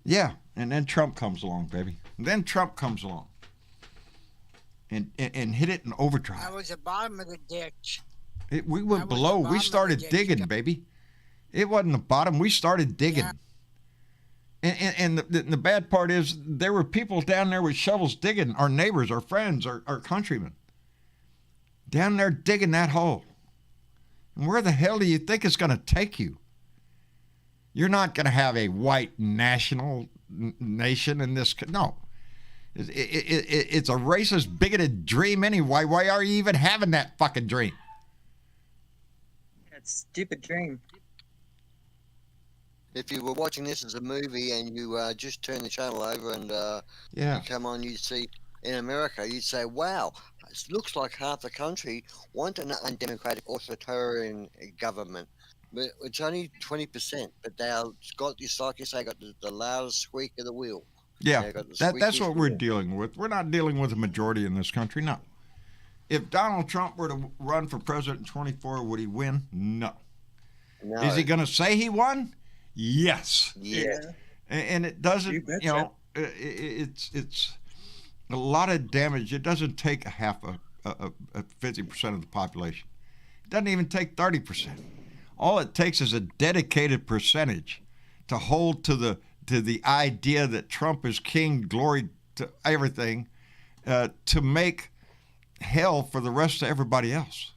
Yeah, and then Trump comes along, baby. And then Trump comes along and hit it in overdrive. I was the bottom of the ditch. We went below. the bottom We of the started ditch. digging, baby. It wasn't the bottom. We started digging. Yeah. And the bad part is there were people down there with shovels digging, our neighbors, our friends, our countrymen, down there digging that hole. And where the hell do you think it's going to take you? You're not going to have a white national nation in this. No. It's a racist, bigoted dream anyway. Why are you even having that fucking dream? That stupid dream. If you were watching this as a movie and you just turn the channel over and you come on, you'd see in America, you'd say, wow, it looks like half the country want an undemocratic authoritarian government. But it's only 20%, but they've got this, like you say, got the loudest squeak of the wheel. Yeah, that's squeakiest what we're wheel. dealing with. We're not dealing with a majority in this country, no. If Donald Trump were to run for president in 24, would he win? No. No. Is he going to say he won? Yes. Yeah. And it doesn't, You betcha. you know, it's a lot of damage. It doesn't take a 50% of the population. It doesn't even take 30%. All it takes is a dedicated percentage to hold to the idea that Trump is king, glory to everything, to make hell for the rest of everybody else.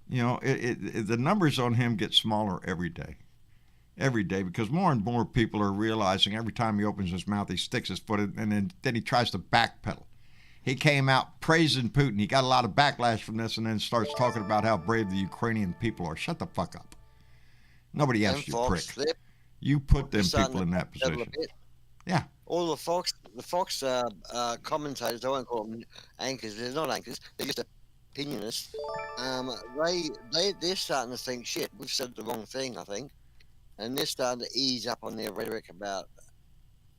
You know, the numbers on him get smaller every day. Every day, because more and more people are realizing every time he opens his mouth, he sticks his foot in, and then he tries to backpedal. He came out praising Putin. He got a lot of backlash from this, and then starts talking about how brave the Ukrainian people are. Shut the fuck up. Nobody and asked you, Fox, prick. they're You put them starting people to in that settle a position. bit. Yeah. All the Fox commentators, I won't call them anchors. They're not anchors. They're just opinionists. They're starting to think, shit, we've said the wrong thing, I think, and they're starting to ease up on their rhetoric about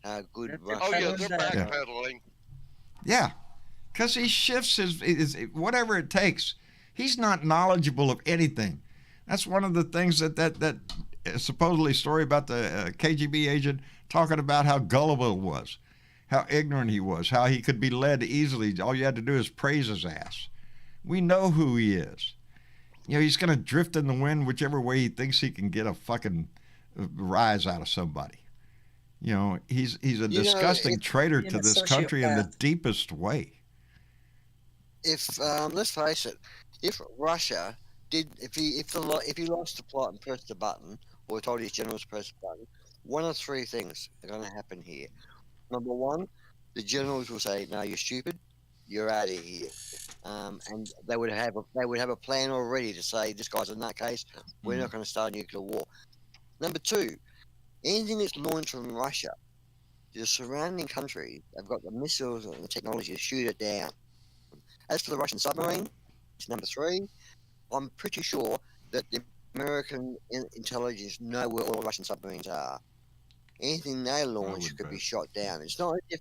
how good They're Oh Russia yeah, is. they're Yeah. backpedaling. Yeah. Because he shifts his whatever it takes. He's not knowledgeable of anything. That's one of the things that supposedly story about the KGB agent talking about how gullible he was, how ignorant he was, how he could be led easily. All you had to do is praise his ass. We know who he is. You know, he's going to drift in the wind whichever way he thinks he can get a fucking rise out of somebody. You know, he's a disgusting traitor being to a this country in the sociopath. deepest way. If let's face it, if Russia did, if he lost the plot and pressed the button, or told his generals to press the button, one of three things are going to happen here. Number one, the generals will say, "No, you're stupid. You're out of here," and they would have a plan already to say, "This guy's a nutcase. We're not going to start a nuclear war." Number two, anything that's launched from Russia, the surrounding countries have got the missiles and the technology to shoot it down. As for the Russian submarine, it's number three. I'm pretty sure that the American intelligence know where all Russian submarines are. Anything they launch would could be bet. shot down. It's not as if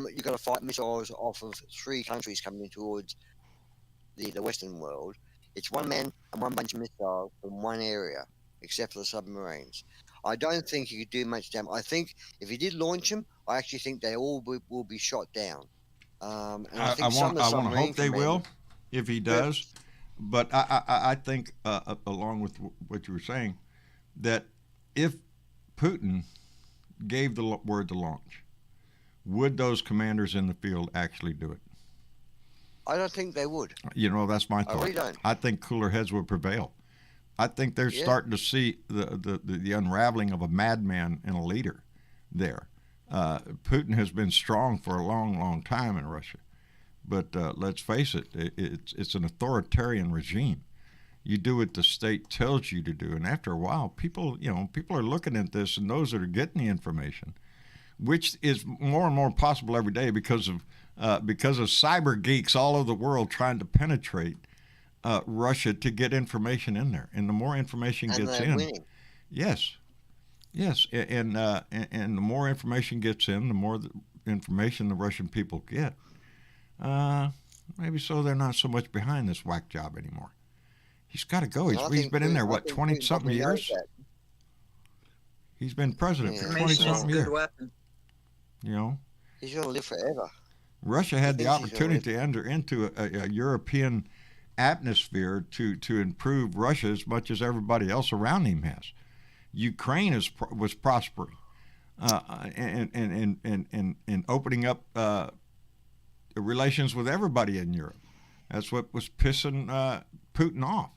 you've got to fight missiles off of three countries coming towards the Western world. It's one man and one bunch of missiles from one area, except for the submarines. I don't think he could do much damage. I think if he did launch them, I actually think they all will be shot down. And I think some of the I want to submarine hope they commanders- will, if he does. But I think, along with what you were saying, that if Putin gave the word to launch, would those commanders in the field actually do it? I don't think they would. You know, that's my I thought. really don't. I think cooler heads would prevail. I think they're starting to see the unraveling of a madman and a leader there. Putin has been strong for a long, long time in Russia. But let's face it, it's an authoritarian regime. You do what the state tells you to do, and after a while, people are looking at this, and those that are getting the information, which is more and more possible every day because of cyber geeks all over the world trying to penetrate Russia to get information in there, and the more information And gets they're in, winning. yes, and the more information gets in, the more information the Russian people get. Maybe so they're not so much behind this whack job anymore. He's got to go. And I He's think been in there, Putin- I what, think 20 Putin something probably knows years? that. He's been president Yeah. for 20 Information is a something good years. weapon. You know, He's going to live forever. Russia had the thinks he's opportunity to enter into a European atmosphere to improve Russia as much as everybody else around him has. Ukraine was prospering and opening up relations with everybody in Europe. That's what was pissing Putin off.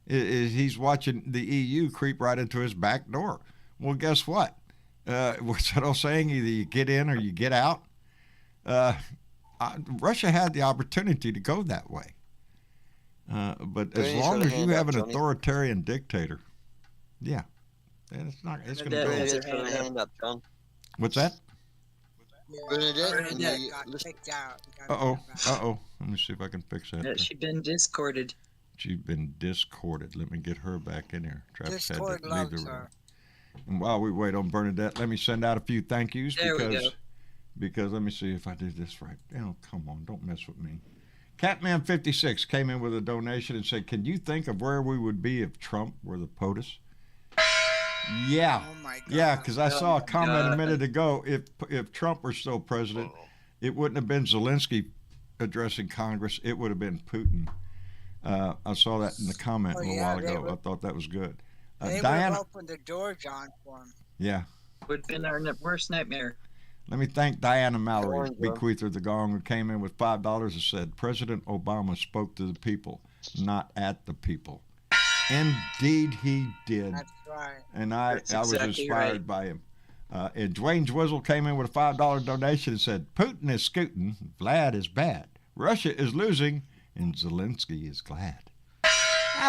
He's watching the EU creep right into his back door. Well, guess what? What's that old saying? Either you get in or you get out. Russia had the opportunity to go that way. But as Bernie's long got a as you hand have up, an Johnny. authoritarian dictator, yeah, then it's going to Bernadette go. has her Bernadette's got hand a up. hand up, John. What's that? Bernadette, and Bernadette the- got listen- kicked out. You gotta Uh-oh, remember. uh-oh. Let me see if I can fix that. She's been discorded. She's been discorded. Let me get her back in here. Travis had Discord to leave the loves room. her. And while we wait on Bernadette, let me send out a few thank yous There we go. because let me see if I did this right. Oh, come on, don't mess with me. Catman56 came in with a donation and said, "Can you think of where we would be if Trump were the POTUS?" Yeah. Oh my God. Yeah, because I saw a comment a God. minute ago. If Trump were still president, it wouldn't have been Zelensky addressing Congress. It would have been Putin. I saw that in the comment Oh, a little yeah, while they ago. would- I thought that was good. They would have Diana, opened the door, John, for him. yeah. Would have been our worst nightmare. Let me thank Diana Mallory, Go on, Joe. bequeather the gong, who came in with $5 and said, "President Obama spoke to the people, not at the people." Indeed, he did. That's right. And I That's was exactly inspired right. by him. And Dwayne Dwizzle came in with a $5 donation and said, "Putin is scooting, Vlad is bad, Russia is losing, and Zelensky is glad."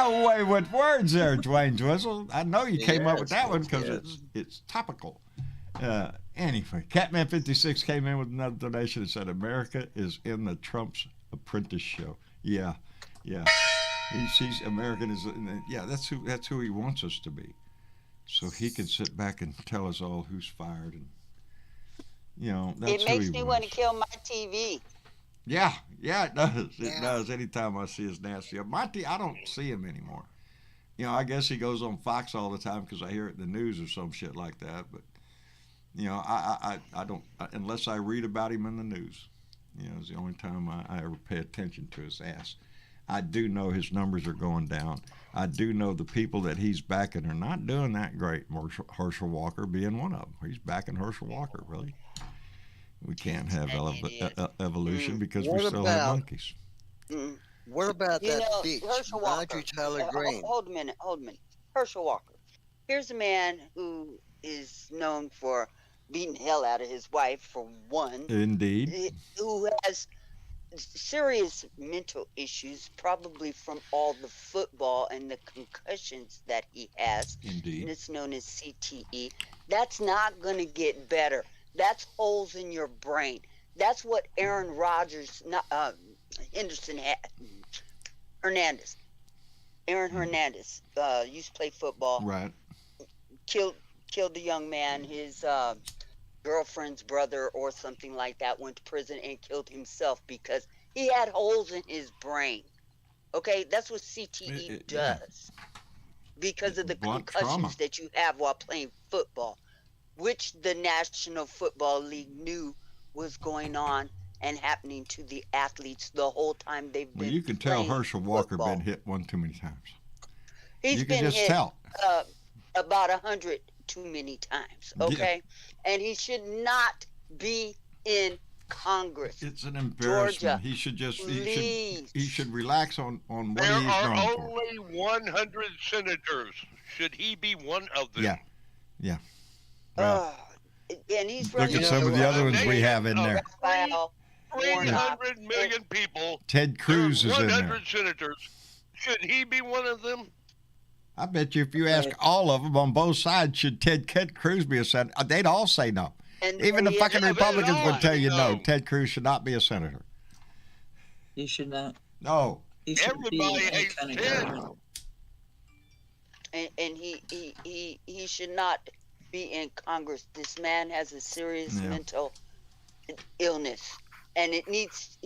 Away with words there, Dwayne Twizzle. I know you came up with Yes, that one because yes. it's topical. Anyway, Catman56 came in with another donation and said, America is in the Trump's apprentice show. Yeah. He's American is yeah, that's who he wants us to be. So he can sit back and tell us all who's fired, and that's It makes who he me wants. want to kill my TV. Yeah, it does. It Yeah. does. Anytime I see his nasty, Monty, I don't see him anymore. I guess he goes on Fox all the time because I hear it in the news or some shit like that. But I don't unless I read about him in the news. It's the only time I ever pay attention to his ass. I do know his numbers are going down. I do know the people that he's backing are not doing that great. Herschel Walker being one of them. He's backing Herschel Walker, really. We can't have evolution because we What still have about- monkeys. Mm. What about You that know, bitch, Herschel Walker. Marjorie Taylor Greene? Hold a minute. Herschel Walker. Here's a man who is known for beating the hell out of his wife, for one. Indeed. Who has serious mental issues, probably from all the football and the concussions that he has. And Indeed. it's known as CTE. That's not going to get better. That's holes in your brain. That's what Aaron Rodgers, Henderson had. Hernandez. Aaron Hernandez used to play football. Right. Killed the young man. His girlfriend's brother or something like that went to prison and killed himself because he had holes in his brain. Okay, that's what CTE yeah. does. Because of the Blunt concussions trauma. that you have while playing football, which the National Football League knew was going on and happening to the athletes the whole time they've been Well, you can tell playing Herschel Walker football. been hit one too many times. He's You been can just hit tell. about 100 too many times, Yeah. okay? And he should not be in Congress. It's an embarrassment. Georgia, He should just please. he should relax on what There he's are known for. only 100 senators. Should he be one of them? Yeah. Well, And he's look running at some of the other ones we have in Oh, there. Raphael Warnock. 300 million people. Ted Cruz is in 100 there. senators. Should he be one of them? I bet you if you ask all of them on both sides, should Ted Cruz be a senator? They'd all say no. And Even the he is- fucking Yeah, they'd Republicans all would tell you no. no. Ted Cruz should not be a senator. You should not. No. You should be Everybody in hates kind of Ted. government. and he should not be in Congress. This man has a serious Yeah. mental illness, and it needs.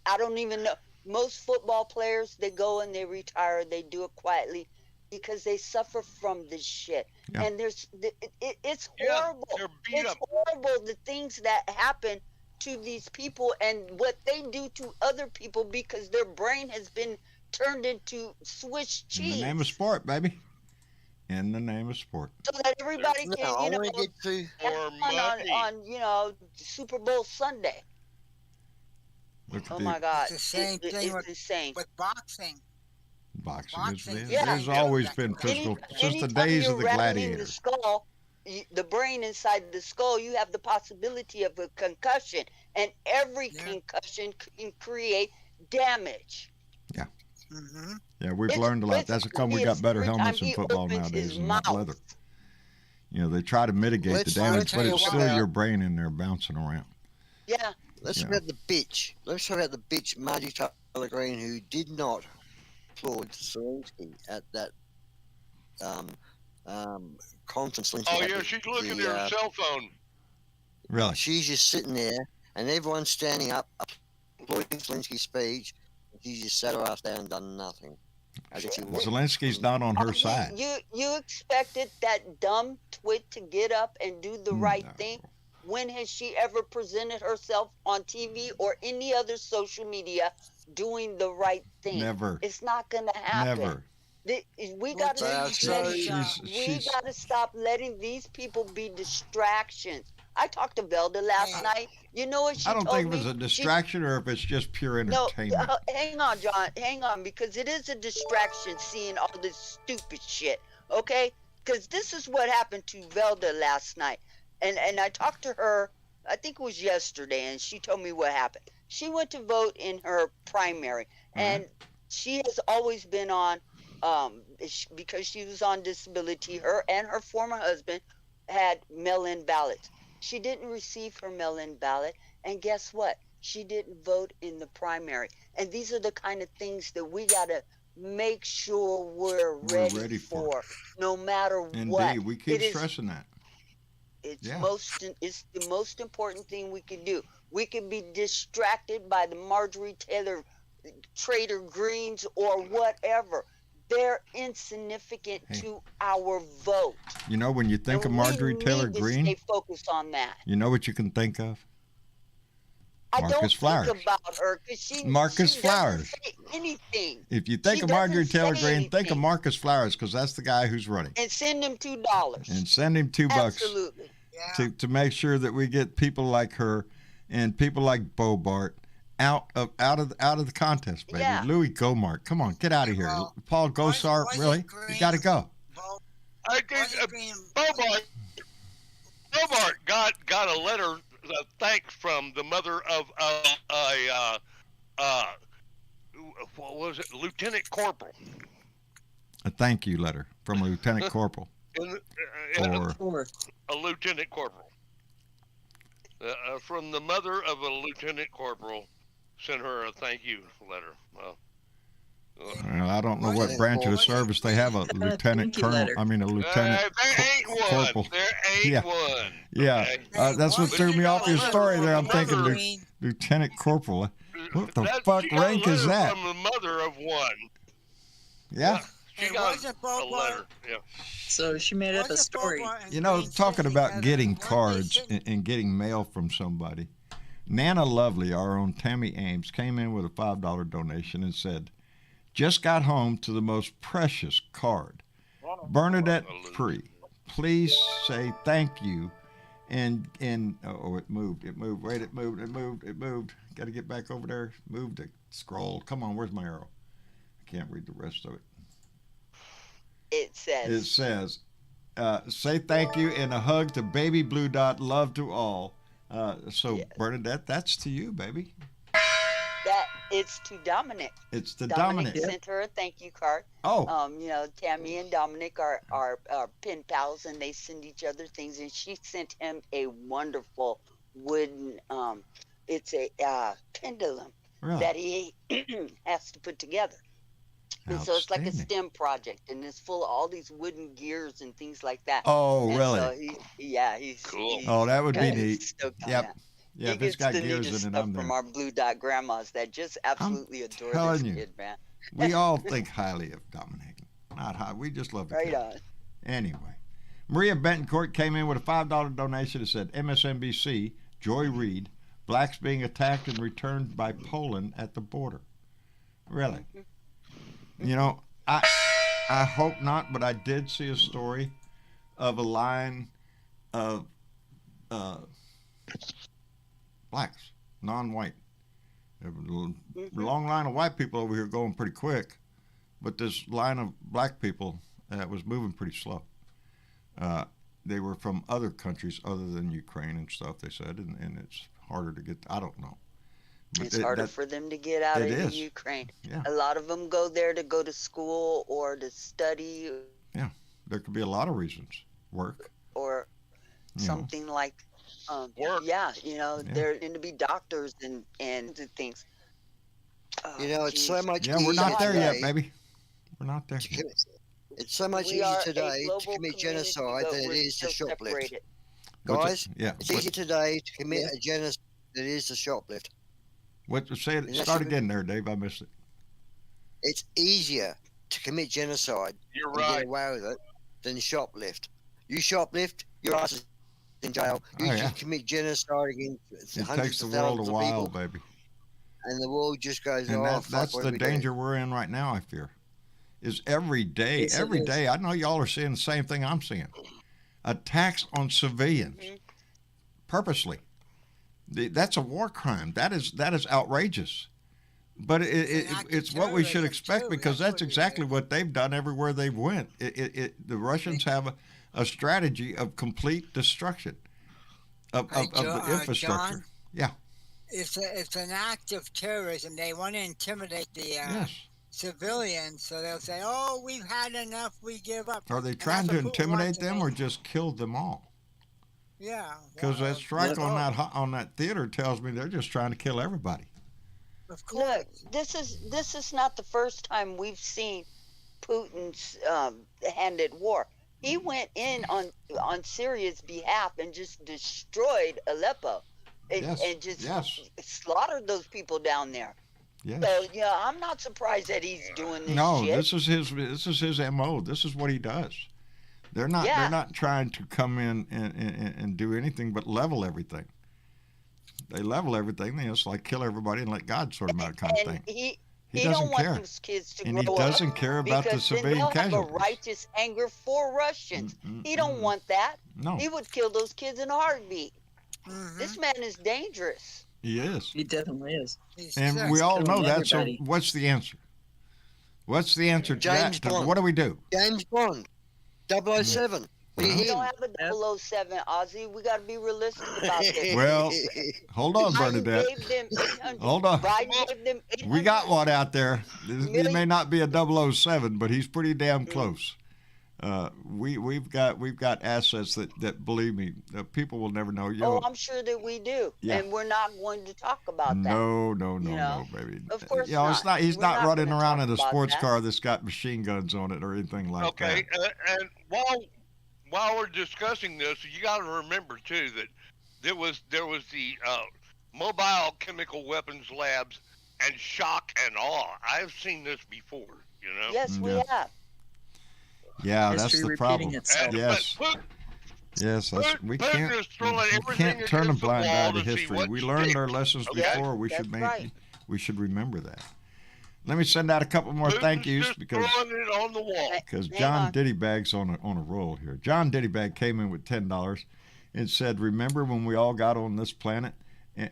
I don't even know. Most football players, they go and they retire. They do it quietly because they suffer from this shit. Yeah. And it's Yeah, horrible. they're beat It's up. horrible the things that happen to these people and what they do to other people because their brain has been turned into Swiss In cheese. the name of sport, baby. In the name of sport. So that everybody can, Now, I you know, want to get to. have Or fun money. on Super Bowl Sunday. Look at Oh the my God, It's the same thing it's with- insane. With boxing. boxing. Boxing. Yeah. There's always been physical since the days of the The gladiators. skull, the brain inside the skull, you have the possibility of a concussion, and every Yeah. concussion can create damage. Mm-hmm. Yeah, we've It's- learned a lot. it's- That's how come we got better every time helmets in he football opens nowadays his and not mouth. leather. They try to mitigate Let's- the damage, let's but tell it's you still what- your brain in there bouncing around. Yeah, Let's Yeah. talk about the bitch. Let's talk about the bitch, Marjorie Taylor Greene, who did not applaud Zelensky at that conference. Zelensky Oh, had yeah, with she's looking the, at her cell phone. Really? She's just sitting there, and everyone's standing up, applauding Zelensky's speech. She just sat her ass down and done nothing. As if she was. Zelensky's not on her side. You expected that dumb twit to get up and do the right No. thing. When has she ever presented herself on TV or any other social media doing the right thing? Never. It's not gonna happen. Never. We got That's to right. She's got to stop letting these people be distractions. I talked to Velda last Yeah. night. You know what she I don't told think if me? it's a She- distraction or if it's just pure no, entertainment. hang on, John. Hang on, because it is a distraction seeing all this stupid shit. Okay? Because this is what happened to Velda last night, and I talked to her. I think it was yesterday, and she told me what happened. She went to vote in her primary, and she has always been on because she was on disability, her and her former husband had mail-in ballots. She didn't receive her mail-in ballot, and guess what? She didn't vote in the primary. And these are the kind of things that we got to make sure we're ready for, no matter what. Indeed, we keep stressing that. It's the most important thing we can do. We can be distracted by the Marjorie Taylor Trader Greens or whatever. They're insignificant to our vote. You know, when you think of Marjorie Taylor Greene, stay focused on that. You know what you can think of? Marcus Flowers. Think about her because she Flowers. Doesn't say anything. If you think of Marjorie Taylor Greene, think of Marcus Flowers, because that's the guy who's running. And send him $2. And send him $2. Absolutely. To make sure that we get people like her and people like Bobart out of the contest, baby. Yeah. Louis Gohmert, come on, get out of here. Paul Gosar, really? You got to go. I think Bobart got a letter of thanks from the mother of what was it, Lieutenant Corporal. A thank you letter from a Lieutenant Corporal. Or a Lieutenant Corporal. From the mother of a Lieutenant Corporal, sent her a thank you letter. Well, I don't know what branch of the service they have a lieutenant colonel. I mean, a lieutenant corporal. There ain't one. Yeah, that's what threw me off your story there. I'm thinking lieutenant corporal. What the fuck rank is that? From the mother of one. Yeah. She got a letter. Yeah. So she made up a story. You know, talking about getting cards and getting mail from somebody. Nana Lovely, our own Tammy Ames, came in with a $5 donation and said, "Just got home to the most precious card. Bernadette Free, please say thank you." And it moved. Wait, it moved. Got to get back over there. Moved it. Scroll. Come on, where's my arrow? I can't read the rest of it. It says, say thank you and a hug to baby Blue Dot. Love to all. Yes. Bernadette, that's to you, baby. That it's to Dominic. It's to Dominic sent her a thank you card. Oh. You know, Tammy and Dominic are pen pals, and they send each other things. And she sent him a wonderful wooden. It's a pendulum that he has to put together. And so it's like a STEM project, and it's full of all these wooden gears and things like that. Oh, and really? So he's cool. That would be neat. Yep. Yeah, if it's got gears in it, stuff I'm there. From our Blue Dot grandmas that just absolutely adore this kid, man. We all think highly of Dominic. Not high. We just love the kid. On. Anyway, Maria Bentoncourt came in with a $5 donation that said, MSNBC, Joy Reid, blacks being attacked and returned by Poland at the border. Really? You know, I hope not, but I did see a story of a line of blacks, non-white. There was a long line of white people over here going pretty quick, but this line of black people was moving pretty slow. They were from other countries other than Ukraine and stuff, they said, and it's harder to get. I don't know. But it's harder for them to get out of Ukraine. Yeah. A lot of them go there to go to school or to study. Yeah, there could be a lot of reasons. Work. Or something like, work. Yeah, they're going to be doctors and things. It's so much easier. Yeah, we're not there yet, baby. We're not there. It's so much easier today to commit genocide than it is to shoplift. Guys, it's easier today to commit a genocide than it is to shoplift. Start again there, Dave. I missed it. It's easier to commit genocide and get away with it than shoplift. You shoplift, your ass is in jail. You just commit genocide against hundreds of thousands of people, baby. And the world just goes, and that's the danger we're in right now, I fear. Is every day, I know y'all are seeing the same thing I'm seeing. Attacks on civilians, purposely. That's a war crime. That is outrageous. But it's what we should expect, because that's exactly what they've done everywhere they've went. The Russians have a strategy of complete destruction of the infrastructure. John, it's an act of terrorism. They want to intimidate the civilians. So they'll say, "Oh, we've had enough. We give up." Are they And trying that's to what Putin wants intimidate to them make. or just kill them all? Yeah. Because that strike both. on that theater tells me they're just trying to kill everybody. Of Look, course. this is not the first time we've seen Putin's hand at war. He went in on Syria's behalf and just destroyed Aleppo, Yes. and just Yes. slaughtered those people down there. Yes. So yeah, I'm not surprised that he's doing this No, shit. this is his MO. This is what he does. They're Yeah. not trying to come in and do anything but level everything. They level everything. They just like kill everybody and let God sort them out kind of And thing. he He don't doesn't want care. those kids to And he grow doesn't up, care about the because then civilian they'll have a casualties. righteous anger for Russians. He don't want that. No, He would kill those kids in a heartbeat. Mhm. This man is dangerous. he is. He definitely is. He's And sick. we all know killing that. So everybody. what's the answer? What's the answer to James that? Bond. What do we do? James Bond, 007. We Him. don't have a 007, Ozzy. We got to be realistic about this. Well, hold on, Biden Bernadette. gave them 800. Hold on. Biden gave them 800. We got one out there. He may Million. not be a 007, but he's pretty damn close. We've got assets that believe me, people will never know. You Oh, know, I'm sure that we do. Yeah. And we're not going to talk about that. no, you know? baby. Of course you know, it's not. not. He's We're not not running gonna around talk in a about sports that. car that's got machine guns on it or anything like Okay, that. and while we're discussing this, you got to remember too that there was the mobile chemical weapons labs and shock and awe. I've seen this before, you know. Yes, we Yeah. have. Yeah, that's History the repeating problem. itself. Yes. But Yes, we Putin can't. is throwing We everything can't turn a against the blind eye wall to to see history. what We learned our sticks. lessons Okay? before. That's right. We should remember that. Let me send out a couple more Putin's thank yous just because throwing it on the wall. because Hang John on. Diddybag's on a roll here. John Diddybag came in with $10 and said, "Remember when we all got on this planet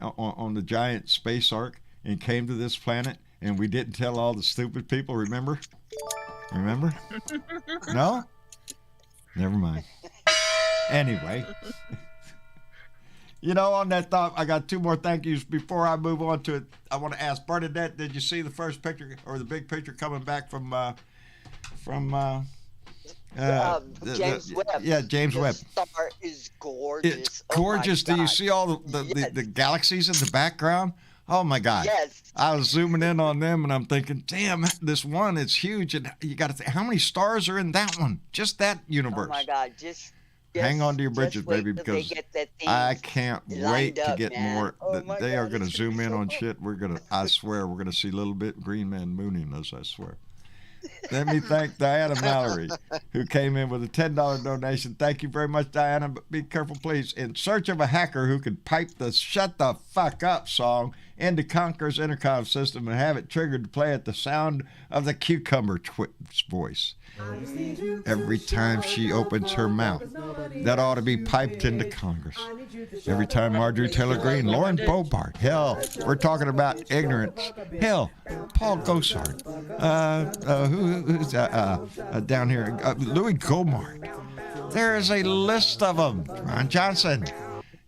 on the giant space ark and came to this planet and we didn't tell all the stupid people? Remember? Remember? No? Never mind. Anyway." You know, on that thought, I got two more thank yous before I move on to it. I want to ask Bernadette, did you see the first picture or the big picture coming back from James Webb. Yeah, James The Webb. star is gorgeous. It's Oh my gorgeous. Do you God. see all the galaxies in the background? Oh my God. Yes. I was zooming in on them and I'm thinking, damn, this one is huge. And you got to think, how many stars are in that one? Just that universe. Oh my God. Just Hang on to your britches, wait baby, till they because get that thing I can't lined wait to up, get man. more. Oh my They are God, going to it's gonna zoom be in so on cool. shit. I swear, we're going to see little bit green man mooning us, I swear. Let me thank Diana Mallory, who came in with a $10 donation. Thank you very much, Diana, but be careful, please. In search of a hacker who could pipe the Shut the Fuck Up song into Conker's intercom system and have it triggered to play at the sound of the cucumber voice. Every time she opens her mouth, that ought to be piped into Congress. Every time Marjorie Taylor Greene, Lauren Boebert, hell, we're talking about ignorance. Hell, Paul Gosar, who's down here, Louis Gomard. There is a list of them. Ron Johnson,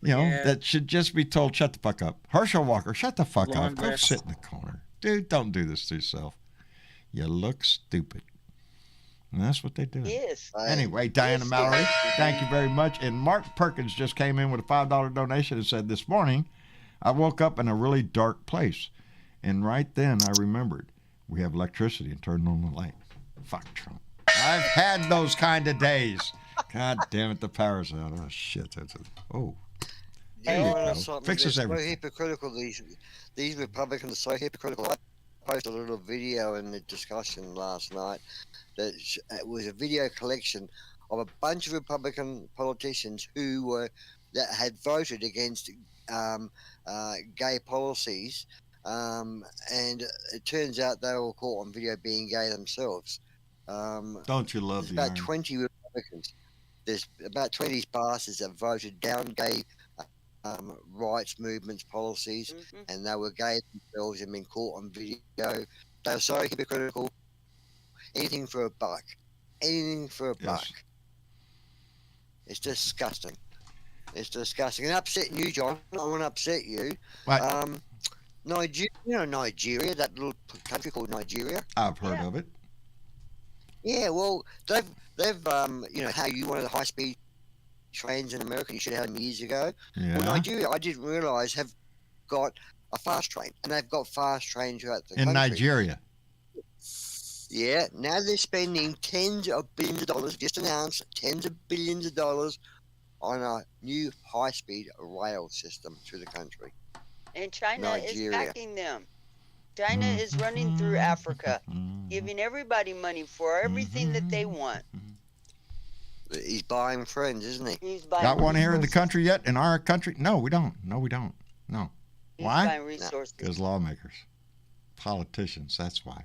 you know, that should just be told, shut the fuck up. Herschel Walker, shut the fuck Long up. Go list. sit in the corner. Dude, don't do this to yourself. You look stupid. And that's what they do. Yes. Anyway, Diana Yes, Mallory, yes. thank you very much. And Mark Perkins just came in with a $5 donation and said, this morning, I woke up in a really dark place. And right then I remembered we have electricity and turned on the light. Fuck Trump. I've had those kind of days. God damn it, the power's out. Oh, shit. Oh. There you go. Fixes They're so everything. hypocritical. These Republicans are so hypocritical. I posted a little video in the discussion last night that it was a video collection of a bunch of Republican politicians that had voted against gay policies, and it turns out they were caught on video being gay themselves. Don't you love There's the about iron? 20 Republicans. There's about 20 bastards that voted down gay rights movements policies, Mhm. and they were gay themselves and been caught on video. They were so hypocritical. Anything for a buck. Anything for a Yes. buck. It's disgusting. It's disgusting. And upsetting you, John. I want to upset you. What? Nigeria, that little country called Nigeria. I've heard Yeah. of it. Yeah, well, they've how you wanted the high speed trains in America, you should have them years ago. Yeah. Well, Nigeria, I didn't realise have got a fast train, and they've got fast trains throughout the In country. Nigeria. Yeah, now they're spending tens of billions of dollars, just announced tens of billions of dollars on a new high speed rail system through the country. And China is Nigeria. backing them. China is running through Africa, giving everybody money for everything that they want. He's buying friends, isn't he? He's buying Got one here in the resources. country yet? In our country? No, we don't. No, we don't. No. He's Why? buying resources. Because lawmakers, politicians, that's why.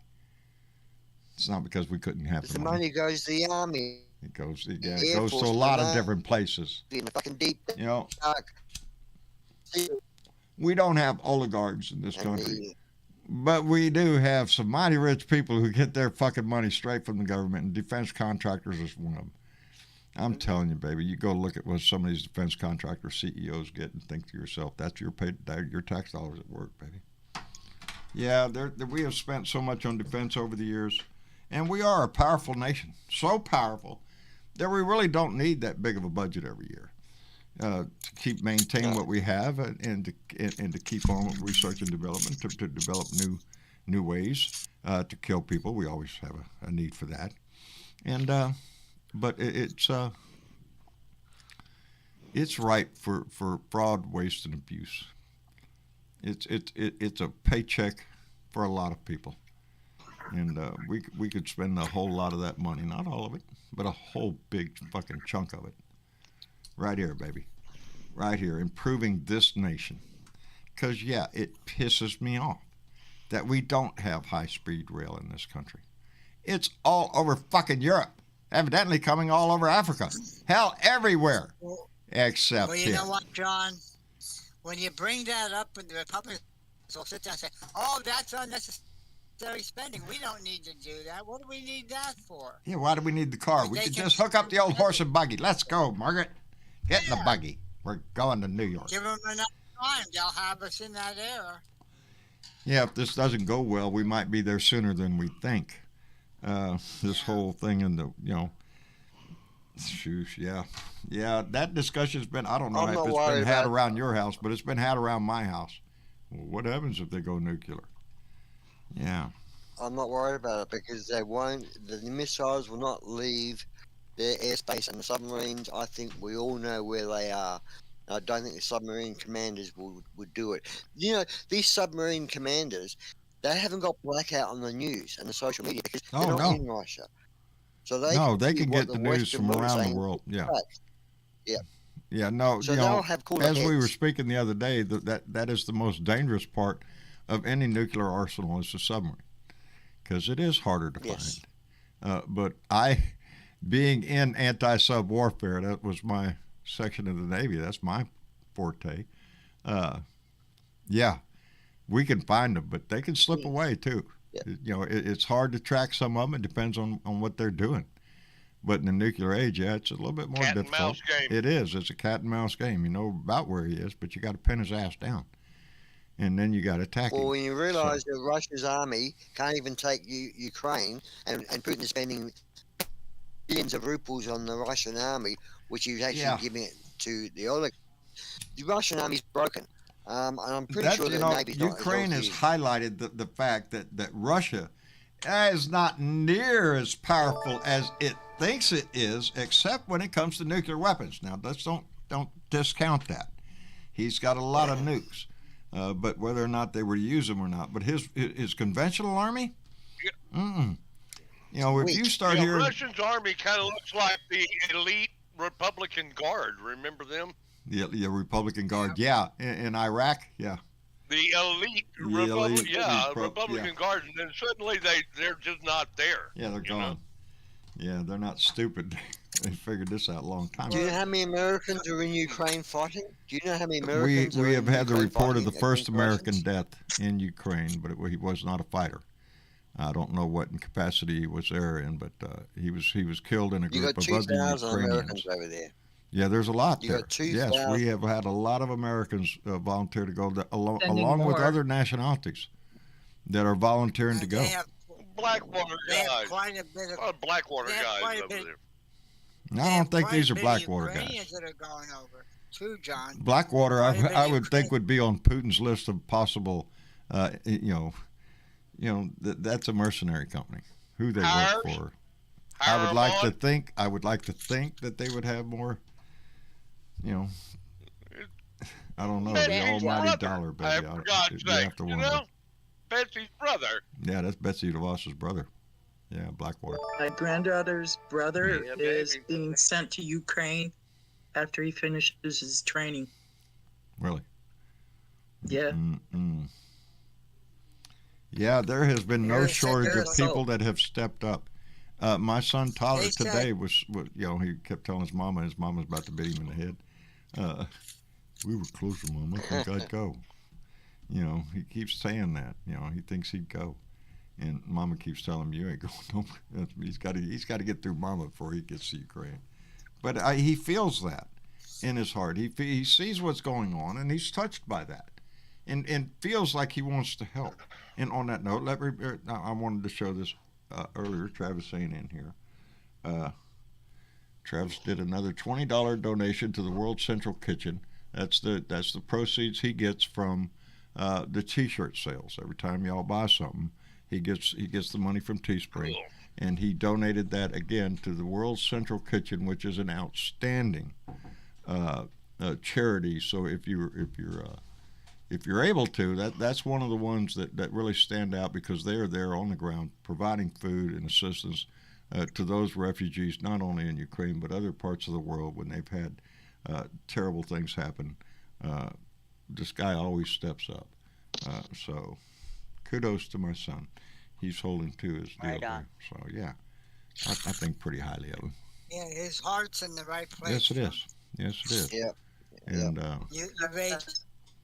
It's not because we couldn't have The the money goes to the army, It goes, the it Air goes to Force, a the lot of Navy. different places. in the fucking deep You know, dark sea. we don't have oligarchs in this And country, but we do have some mighty rich people who get their fucking money straight from the government, and defense contractors is one of them. I'm telling you, baby, you go look at what some of these defense contractor CEOs get and think to yourself, that's your tax dollars at work, baby. Yeah, we have spent so much on defense over the years, and we are a powerful nation, so powerful that we really don't need that big of a budget every year to keep maintaining what we have and to keep on with research and development to develop new ways to kill people. We always have a need for that, and but it's ripe for fraud, waste, and abuse. It's a paycheck for a lot of people, and we could spend a whole lot of that money, not all of it, but a whole big fucking chunk of it, right here, baby, right here, improving this nation. Because yeah, it pisses me off that we don't have high-speed rail in this country. It's all over fucking Europe, evidently coming all over Africa, hell, everywhere, except Well, you here. know what, John? When you bring that up, and the Republicans will sit down and say, "Oh, that's unnecessary spending. We don't need to do that. What do we need that for?" Yeah, why do we need the car? We They could can- just hook up the old horse and buggy. Let's go, Margaret. Get in the Yeah. buggy. We're going to New York. Give them enough time. They'll have us in that era. Yeah, if this doesn't go well, we might be there sooner than we think. This whole thing in the, shoosh, yeah, that discussion's been, I don't know I'm if not it's worried been had about- around your house, but it's been had around my house. Well, what happens if they go nuclear? Yeah. I'm not worried about it because they won't. The missiles will not leave their airspace, and the submarines. I think we all know where they are. I don't think the submarine commanders would do it. These submarine commanders, they haven't got blackout on the news and the social media because they're Oh, not no. in Russia. So they They see can what get the news Western from world is around the saying. world. Yeah. Yeah. Yeah, no, So they'll have cooler as we were heads. speaking the other day, that is the most dangerous part of any nuclear arsenal is the submarine, because it is harder to Yes. find. But being in anti-sub warfare, that was my section of the Navy. That's my forte. Yeah, we can find them, but they can slip away too. Yeah. It's hard to track some of them. It depends on what they're doing. But in the nuclear age, yeah, it's a little bit more Cat and difficult. mouse game. It is. It's a cat and mouse game. You know about where he is, but you got to pin his ass down, and then you got to attack Well, him. when you realise that Russia's army can't even take Ukraine, and Putin is spending billions of rubles on the Russian army, which he's actually Yeah. giving it to the oligarchs. The Russian army's broken. And I'm pretty That, sure the Navy's not as Ukraine has healthy. highlighted the fact that Russia is not near as powerful as it thinks it is, except when it comes to nuclear weapons. Now, let's don't discount that. He's got a lot of nukes, but whether or not they were to use them or not. But his conventional army, if you start hearing, Russia's army kind of looks like the elite Republican Guard. Remember them? the Republican Guard, yeah, in Iraq, yeah. The elite, elite Republican yeah. Guard, and then suddenly they're just not there. Yeah, they're you know? gone. Yeah, they're not stupid. They figured this out a long time Do you ago. know how many Americans are in Ukraine fighting? Do you know how many Americans We are have in had the Ukraine report of the fighting first against American Russians? death in Ukraine, but he was not a fighter. I don't know what capacity he was there in, but he was killed in a You group got of other 2,000 Ukrainians. Americans over there. Yeah, there's a lot You there. got 2,000. Yes, we have had a lot of Americans volunteer to go, Sending along with more. other nationalities that are volunteering to And go. Blackwater they have guys. quite a bit A of. lot of Blackwater they have guys quite a over bit- there. I they don't have think quite these a are bit of Blackwater Ukrainians guys. that are going over too, John. Blackwater, Quite a bit I of would think Ukraine. would be on Putin's list of possible, that's a mercenary company. Who they work Hires? for. Hire I would 'em like to on. think. I would like to think that they would have more. I don't know. The Betsy's almighty brother. dollar, baby. For God's You sake, have to you wonder. know? Betsy's brother. Yeah, that's Betsy DeVos's brother. Yeah, Blackwater. My granddaughter's brother Yeah, is baby. being sent to Ukraine after he finishes his training. Really? Yeah. Mm-mm. Yeah, there has been no Here's shortage of Sarah people that have stepped up. My son Tyler They said- today was, he kept telling his mama's about to beat him in the head. We were closer, Mama. I think I'd go. He keeps saying that. He thinks he'd go, and Mama keeps telling him, "You ain't going." No, he's got to get through Mama before he gets to Ukraine. But he feels that in his heart. He sees what's going on, and he's touched by that, and feels like he wants to help. And on that note, I wanted to show this earlier. Travis ain't in here. Travis did another $20 donation to the World Central Kitchen. That's the proceeds he gets from the T-shirt sales. Every time y'all buy something, he gets the money from Teespring, Cool. and he donated that again to the World Central Kitchen, which is an outstanding charity. So if you're able to, that's one of the ones that really stand out, because they are there on the ground providing food and assistance to those refugees, not only in Ukraine but other parts of the world when they've had terrible things happen. This guy always steps up. So kudos to my son. He's holding to his deal Right on. there. So yeah, I think pretty highly of him. Yeah, his heart's in the right place. Yes, it is. Yes, it is. Yeah. And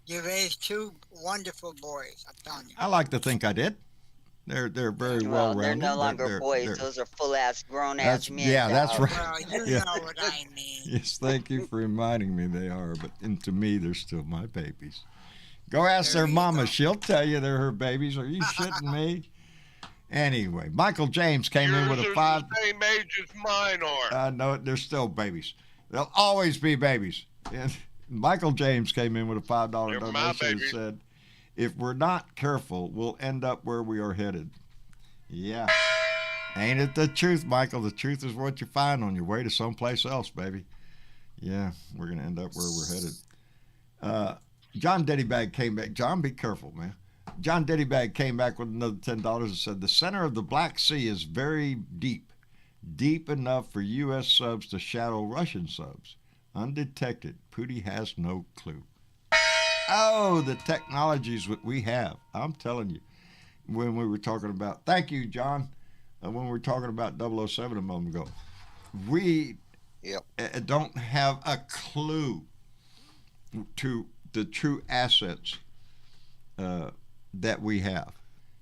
You raised two wonderful boys. I'm telling you. I like to think I did. They're very well Well, they're rounded. no longer boys. Those are full-ass, grown-ass men. That's dog. right. Well, you Yeah. know what I mean. Yes, thank you for reminding me they are, and to me, they're still my babies. Go ask There their you mama. go. She'll tell you they're her babies. Are you shitting me? Anyway, Michael James came in Yours with a are five. the same age as mine are. No, they're still babies. They'll always be babies. And Michael James came in with a $5 They're my donation and babies. said, "If we're not careful, we'll end up where we are headed." Yeah. Ain't it the truth, Michael? The truth is what you find on your way to someplace else, baby. Yeah, we're going to end up where we're headed. John Deadybag came back. John, be careful, man. John Deadybag came back with another $10 and said, "The center of the Black Sea is very deep. Deep enough for U.S. subs to shadow Russian subs. Undetected. Pootie has no clue." Oh, the technologies that we have. I'm telling you. When we were talking about, thank you, John, when we were talking about 007 a moment ago, we Yep. don't have a clue to the true assets that we have.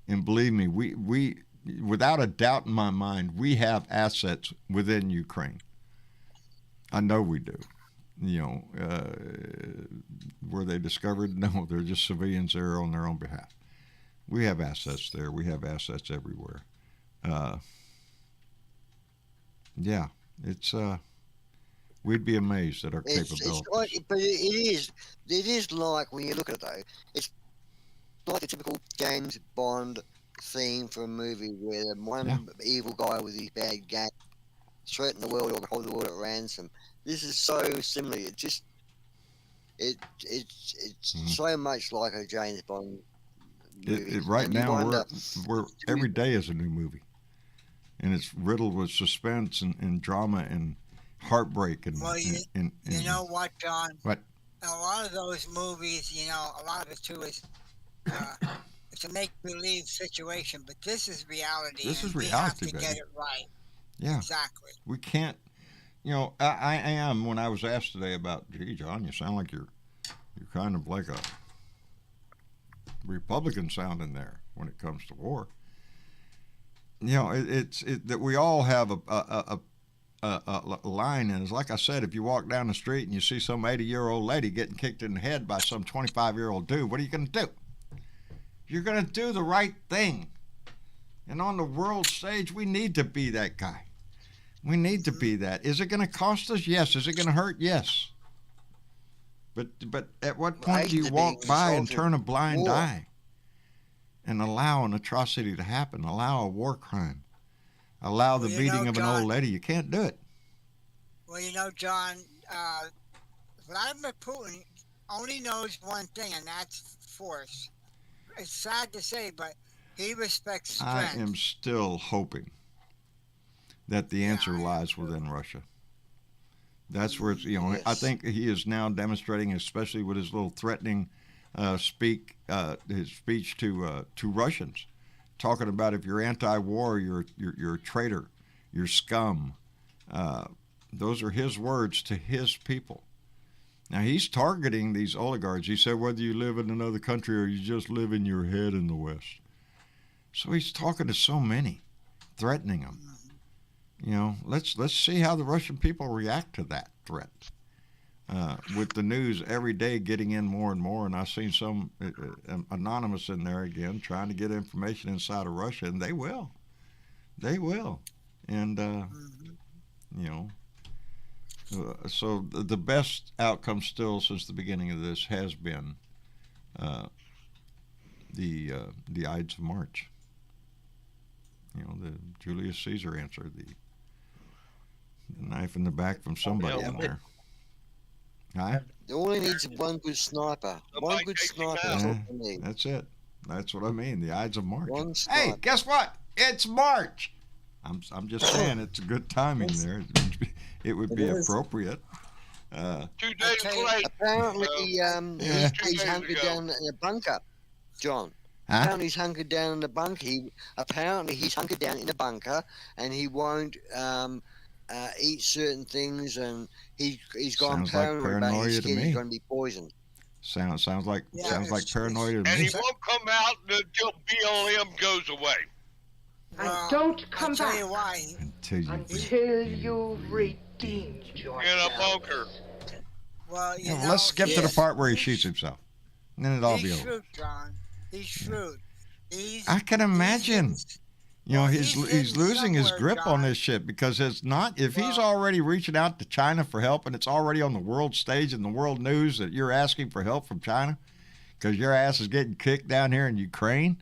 And believe me, we without a doubt in my mind, we have assets within Ukraine. I know we do. Were they discovered? No, they're just civilians there on their own behalf. We have assets there. We have assets everywhere. Yeah, it's we'd be amazed at our capabilities. But it is like, when you look at it though, it's like a typical James Bond theme for a movie where the one evil guy with his bad gang threaten the world or hold the world at ransom. This is so similar. It's so much like a James Bond movie. Right And you now, wonder- we're every day is a new movie, and it's riddled with suspense and drama and heartbreak and. Well, you know what, John? What? A lot of those movies, a lot of it too is it's a make-believe situation, but this is reality. This is and reality, we have to baby. get it right. Yeah. Exactly. We can't. I am. When I was asked today about, gee, John, you sound like you're kind of like a Republican sounding there when it comes to war. It's that we all have line is, like I said, if you walk down the street and you see some 80-year-old lady getting kicked in the head by some 25-year-old dude, what are you going to do? You're going to do the right thing. And on the world stage, we need to be that guy. We need to be that. Is it going to cost us? Yes. Is it going to hurt? Yes. But at what point do you walk by and turn a blind eye and allow an atrocity to happen, allow a war crime, allow the beating of an old lady? You can't do it. Well, John, Vladimir Putin only knows one thing, and that's force. It's sad to say, but he respects strength. I am still hoping that the answer lies within Russia. That's where it's, Yes. I think he is now demonstrating, especially with his little threatening his speech to Russians, talking about if you're anti-war, you're a traitor, you're scum. Those are his words to his people. Now he's targeting these oligarchs. He said whether you live in another country or you just live in your head in the West. So he's talking to so many, threatening them. Let's see how the Russian people react to that threat. With the news every day getting in more and more, and I've seen some anonymous in there again trying to get information inside of Russia, and they will. And so the best outcome still since the beginning of this has been the Ides of March. The Julius Caesar answer, the knife in the back from somebody in there. Huh? All he needs is one good sniper. One good sniper. That's all he needs. That's it. That's what I mean. The Ides of March. One Hey, sniper. guess what? It's March. I'm just saying it's a good timing there. It would be appropriate. 2 days late. Apparently, Yeah. he's hunkered down in a bunker, John. Huh? Apparently he's hunkered down in a bunker. Apparently he's hunkered down in a bunker, and he won't eat certain things, and he's gone Sounds like paranoid about paranoia his to skin. me. He's going to be poisoned. Sounds like it's- paranoia to And me. he won't come out until BLM goes away. And don't come I'll tell back you why. Until you've redeemed yourself. In a bunker. Well, let's skip to the part where he shoots himself, and then it'll all be He's over. shrewd, John. He's shrewd. I can imagine. He's hidden losing his somewhere, grip on John. this shit because it's not. If he's Well- already reaching out to China for help and it's already on the world stage and the world news that you're asking for help from China because your ass is getting kicked down here in Ukraine,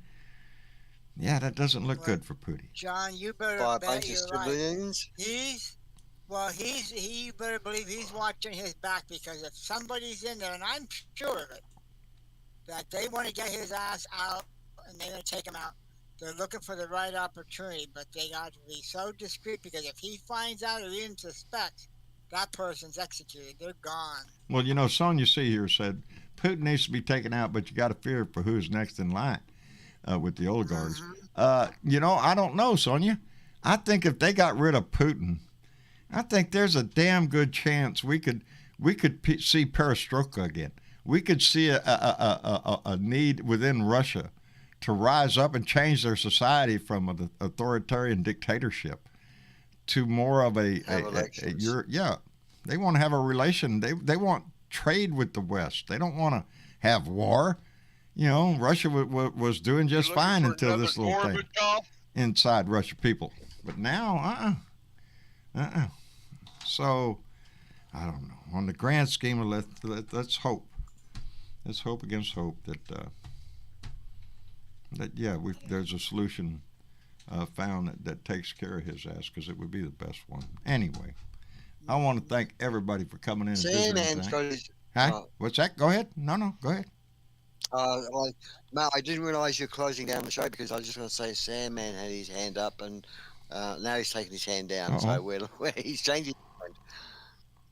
yeah, that doesn't look good for Putin. John, you better By a bet bunch of you're right. civilians. He better believe he's watching his back, because if somebody's in there, and I'm sure of it, that they want to get his ass out and they're going to take him out. They're looking for the right opportunity, but they got to be so discreet, because if he finds out or even suspects, that person's executed. They're gone. Well, Sonia C here said Putin needs to be taken out, but you got to fear for who's next in line with the oligarchs. I don't know, Sonia. I think if they got rid of Putin, I think there's a damn good chance we could see perestroika again. We could see a need within Russia to rise up and change their society from an authoritarian dictatorship to more of they want to have a relation. They want trade with the West. They don't want to have war. Russia was doing just fine until this little thing inside Russia people. But now, So, I don't know. On the grand scheme of let's hope. Let's hope against hope that there's a solution found that takes care of his ass, because it would be the best one. Anyway, I want to thank everybody for coming in and visiting Sandman's got tonight. his. Huh? What's that? Go ahead. No, go ahead. Matt, I didn't realise you're closing down the show, because I was just going to say Sandman had his hand up, and now he's taking his hand down. Uh-oh. So he's changing.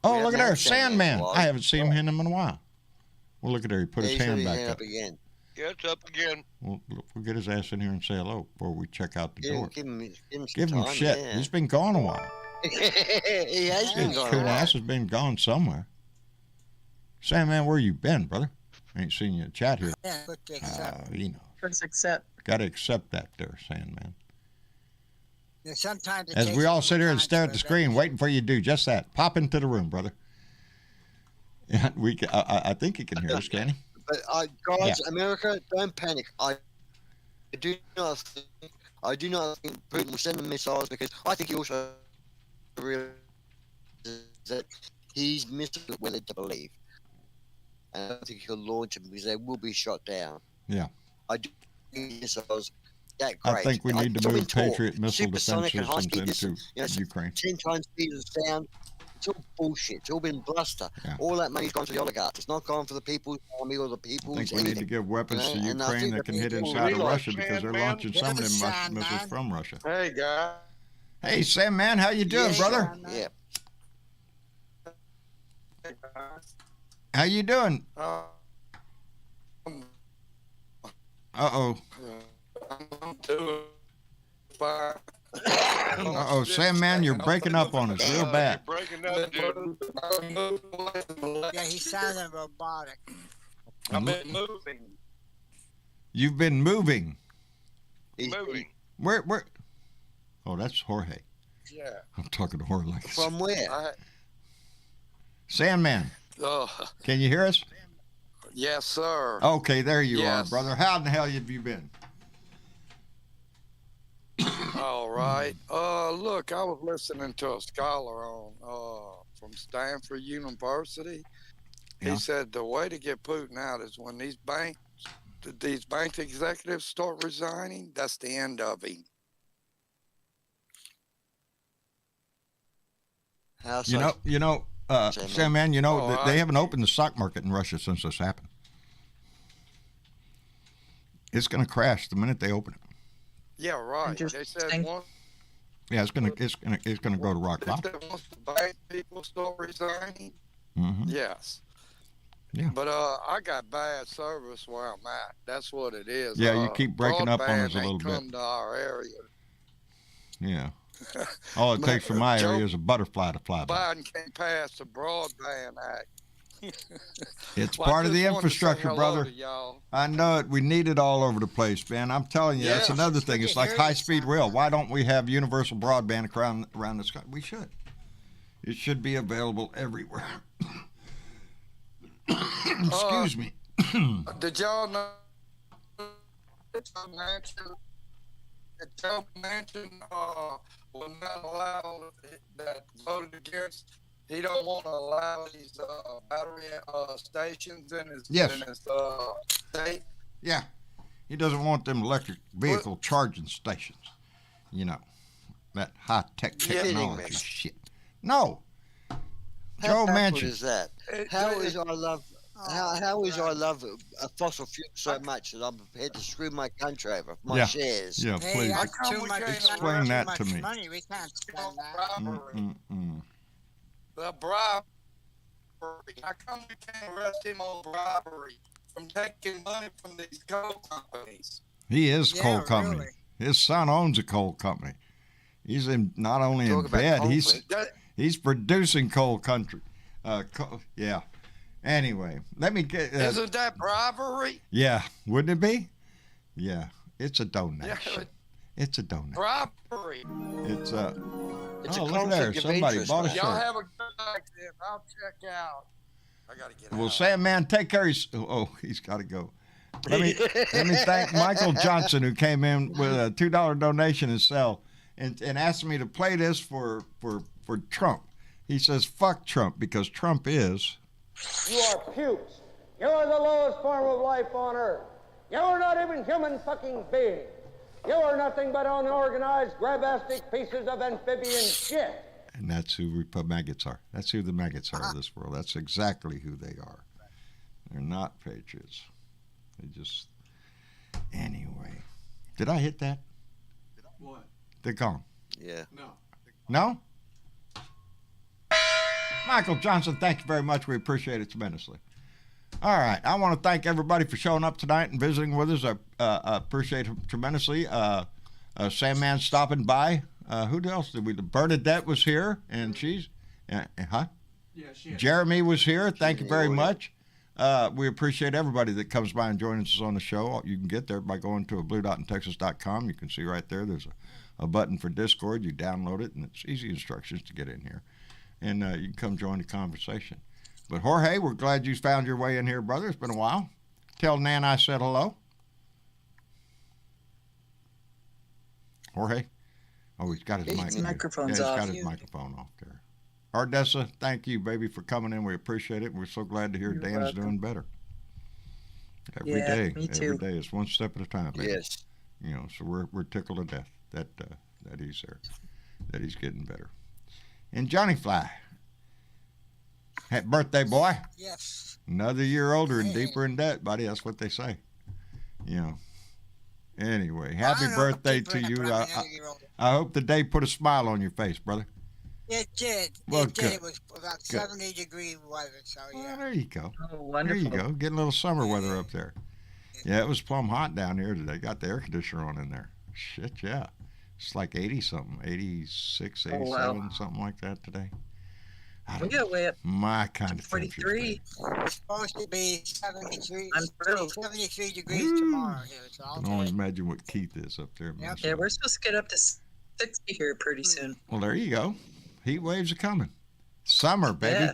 Oh, We look at haven't there, had Sandman Sandman. in a while. I haven't seen him in a while. Well, look at there. He put his He's hand put back his hand up. up again. Yeah, it's up again. We'll get his ass in here and say hello before we check out the door. Give him some Give him time, shit. yeah. He's been gone a while. He has been His gone. coon a while. ass has been gone somewhere. Sandman, where you been, brother? I ain't seen you in chat here. Yeah, but they accept. First accept. Got to accept that there, Sandman. Sometimes it As takes we all more sit here and time stare for at the a screen, waiting for you to do just that. Pop into the room, brother. Yeah, I think he can hear us, can he? But guys, America, don't panic. I do not think Putin will send the missiles, because I think he also realizes that he's willing to believe. And I don't think he'll launch them because they will be shot down. Yeah. I do think missiles that great. I think we need to move Patriot missile defense Supersonic and systems high-speed into Ukraine. 10 times speed of sound. It's all bullshit. It's all been bluster. Yeah. All that money's gone to the oligarchs. It's not gone for the people's army or the people's I think we need to give weapons to And I Ukraine think that can hit people inside of realize, Russia, because they're launching some of them missiles from Russia. Hey, guys. Hey, Sam, man, how you doing, brother? Yeah. Hey, guys. How you doing? Uh-oh. I'm doing fine. Uh-oh, Sam, man, you're breaking up on us real bad. You're breaking up, dude. Yeah, he sounded robotic. I've been moving. You've been moving. Moving. Where? Oh, that's Jorge. Yeah. I'm talking to Jorge like From where? Sandman, Oh, can you hear us? yes, sir. Okay, there you Yes. are, brother. How in the hell have you been? All right. Look, I was listening to a scholar on from Stanford University. Yeah. He said the way to get Putin out is when these bank executives start resigning. That's the end of him. How so? Sam, man, Oh, they I- haven't opened the stock market in Russia since this happened. It's going to crash the minute they open it. Yeah, right. They said Interesting. once Yeah, it's going to go to rock bottom. once the bank people start resigning. Mm-hmm. Yes. Yeah. But I got bad service where I'm at. That's what it is. Yeah, you keep breaking up on broadband us a little ain't bit. come to our area. Yeah. All it takes for my area is a butterfly to fly by. Biden can't pass the Broadband Act. It's Well, I part of the just wanted to say infrastructure, hello brother. to y'all. I know it. We need it all over the place, man. I'm telling you, that's Yeah. another thing. It's like high-speed rail. Why don't we have universal broadband around this country? We should. It should be available everywhere. Excuse me. Did y'all know that Joe Manchin will not allow that voted against? He don't want to allow these battery stations in his state. Yeah. He doesn't want them electric vehicle charging stations. You know, that high-tech You're kidding technology me. shit. No. How Joe backward Manchin. is that? How is our love? How is our love of fossil fuel so much that I'm prepared to screw my country over for my Yeah. shares? Yeah, Hey, please. that's come too we much. can't explain too that much to me. Money. We can't spend that. Mm-mm-mm. The bribery. How come we can't arrest him on bribery from taking money from these coal companies? He is Yeah, coal company. really. His son owns a coal company. He's not only Talk in about bed, conflict. he's producing coal country. Yeah. Anyway, let me get. Isn't that bribery? Yeah, wouldn't it be? Yeah, it's a donation. Yeah, It's a donation. bribery. It's It's a oh, look there! conflict of Somebody interest, bought a man. Y'all shirt. have a good night then. I'll check out. I gotta get Well, out. Sam, man, take care. Oh, he's got to go. Let me thank Michael Johnson, who came in with a $2 donation and and asked me to play this for Trump. He says, "Fuck Trump," because Trump is. You are pukes. You are the lowest form of life on earth. You are not even human fucking beings. You are nothing but unorganized, grabastic pieces of amphibian shit. And that's who maggots are. That's who the maggots are of this world. That's exactly who they are. They're not patriots. They just. Anyway. Did I hit that? What? They're gone. Yeah. No? Michael Johnson, thank you very much. We appreciate it tremendously. All right. I want to thank everybody for showing up tonight and visiting with us. I appreciate it tremendously. Sandman stopping by. Who else did we? Bernadette was here, and she's. Yeah, she is. Jeremy was here. Thank you very much. We appreciate everybody that comes by and joins us on the show. You can get there by going to bluedotintexas.com. You can see right there there's a button for Discord. You download it, and it's easy instructions to get in here. And you can come join the conversation. But Jorge, we're glad you found your way in here, brother. It's been a while. Tell Nan I said hello. Jorge? Oh, he's got his microphone's off. off. He's got his microphone off there. Ardessa, thank you, baby, for coming in. We appreciate it. We're so glad to hear You're Dan's welcome. doing better. Every Yeah, day, me too. every day. It's one step at a time, baby. Yes. You know, so we're tickled to death that he's there, that he's getting better. And Johnny Fly, happy birthday, boy. Yes. Another year older and deeper in debt, buddy. That's what they say. You know. Anyway, happy birthday to you. I hope the day put a smile on your face, brother. It did. Well, it did. good. It was about 70-degree weather, so yeah. Well, there you go. Oh, There wonderful. you go. Getting a little summer weather up there. Yeah, it was plumb hot down here today. Got the air conditioner on in there. Shit, yeah. It's like 80-something, 86, 87, wow. something like that today. We got way up My kind of 43. It's supposed to be 73, I'm thrilled. 73 degrees Woo. tomorrow here. So I can only imagine what Keith is up there. in Yep. Minnesota. Yeah, we're supposed to get up to 60 here pretty soon. Well, there you go. Heat waves are coming. Summer, baby. Yeah.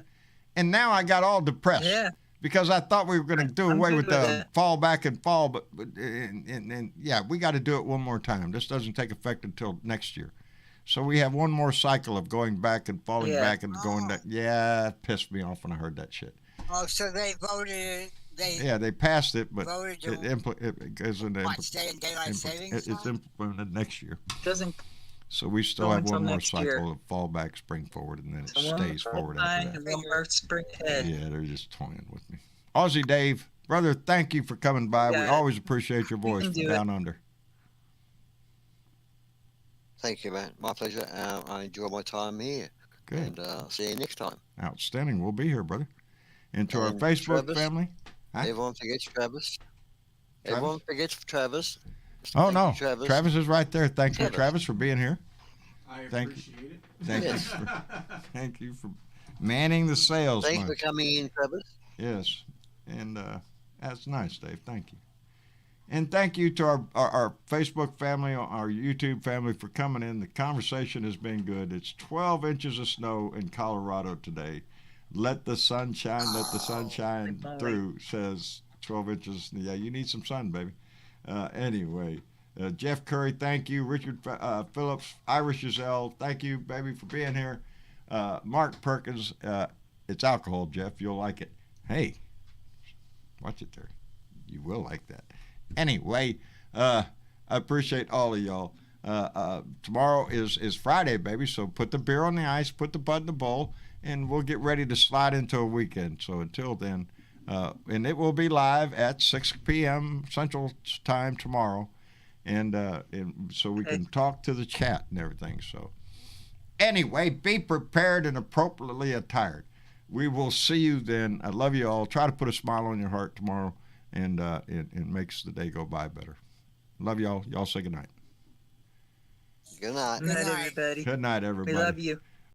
And now I got all depressed. Yeah. Because I thought we were going to do I'm away good with with the that. fall back and fall, but yeah, we got to do it one more time. This doesn't take effect until next year. So we have one more cycle of going back and falling Yeah. back and going back. Yeah, it pissed me off when I heard that shit. Oh, so they voted. Yeah, they passed it, but voted to it goes into stay in daylight savings it's time? implemented next year. Doesn't So we still Go have until one more next cycle year. of fall back, spring forward, and then it so one stays forward after that. and one more spring ahead. Yeah, they're just toying with me. Aussie Dave, brother, thank you for coming by. We Yeah. always appreciate your voice can from do down under. Thank you, man. My pleasure. I enjoy my time here. Good. And see you next time. Outstanding. We'll be here, brother. And to our And Facebook Travis? family. Huh? Everyone forgets Travis. Travis? Everyone forgets Travis. Oh, Thank no. you, Travis. Travis is right there. Thanks for Travis. Travis for being here. I Thank appreciate it. Thank you. Yes. Thank you for manning the sales. Thanks line. for coming in, Travis. Yes. And that's nice, Dave. Thank you. And thank you to our Facebook family, our YouTube family for coming in. The conversation has been good. It's 12 inches of snow in Colorado today. Let the sun shine through, says 12 inches. Yeah, you need some sun, baby. Anyway, Jeff Curry, thank you. Richard Phillips, Irish Giselle, thank you, baby, for being here. Mark Perkins, it's alcohol, Jeff. You'll like it. Hey, watch it there. You will like that. Anyway, I appreciate all of y'all. Tomorrow is Friday, baby, so put the beer on the ice, put the bud in the bowl, and we'll get ready to slide into a weekend. So until then, and it will be live at 6 p.m. Central Time tomorrow, and so we can talk to the chat and everything. So anyway, be prepared and appropriately attired. We will see you then. I love you all. Try to put a smile on your heart tomorrow, and it makes the day go by better. Love y'all. Y'all say good night. Good night. Good night, everybody. Good night, everybody. We love you.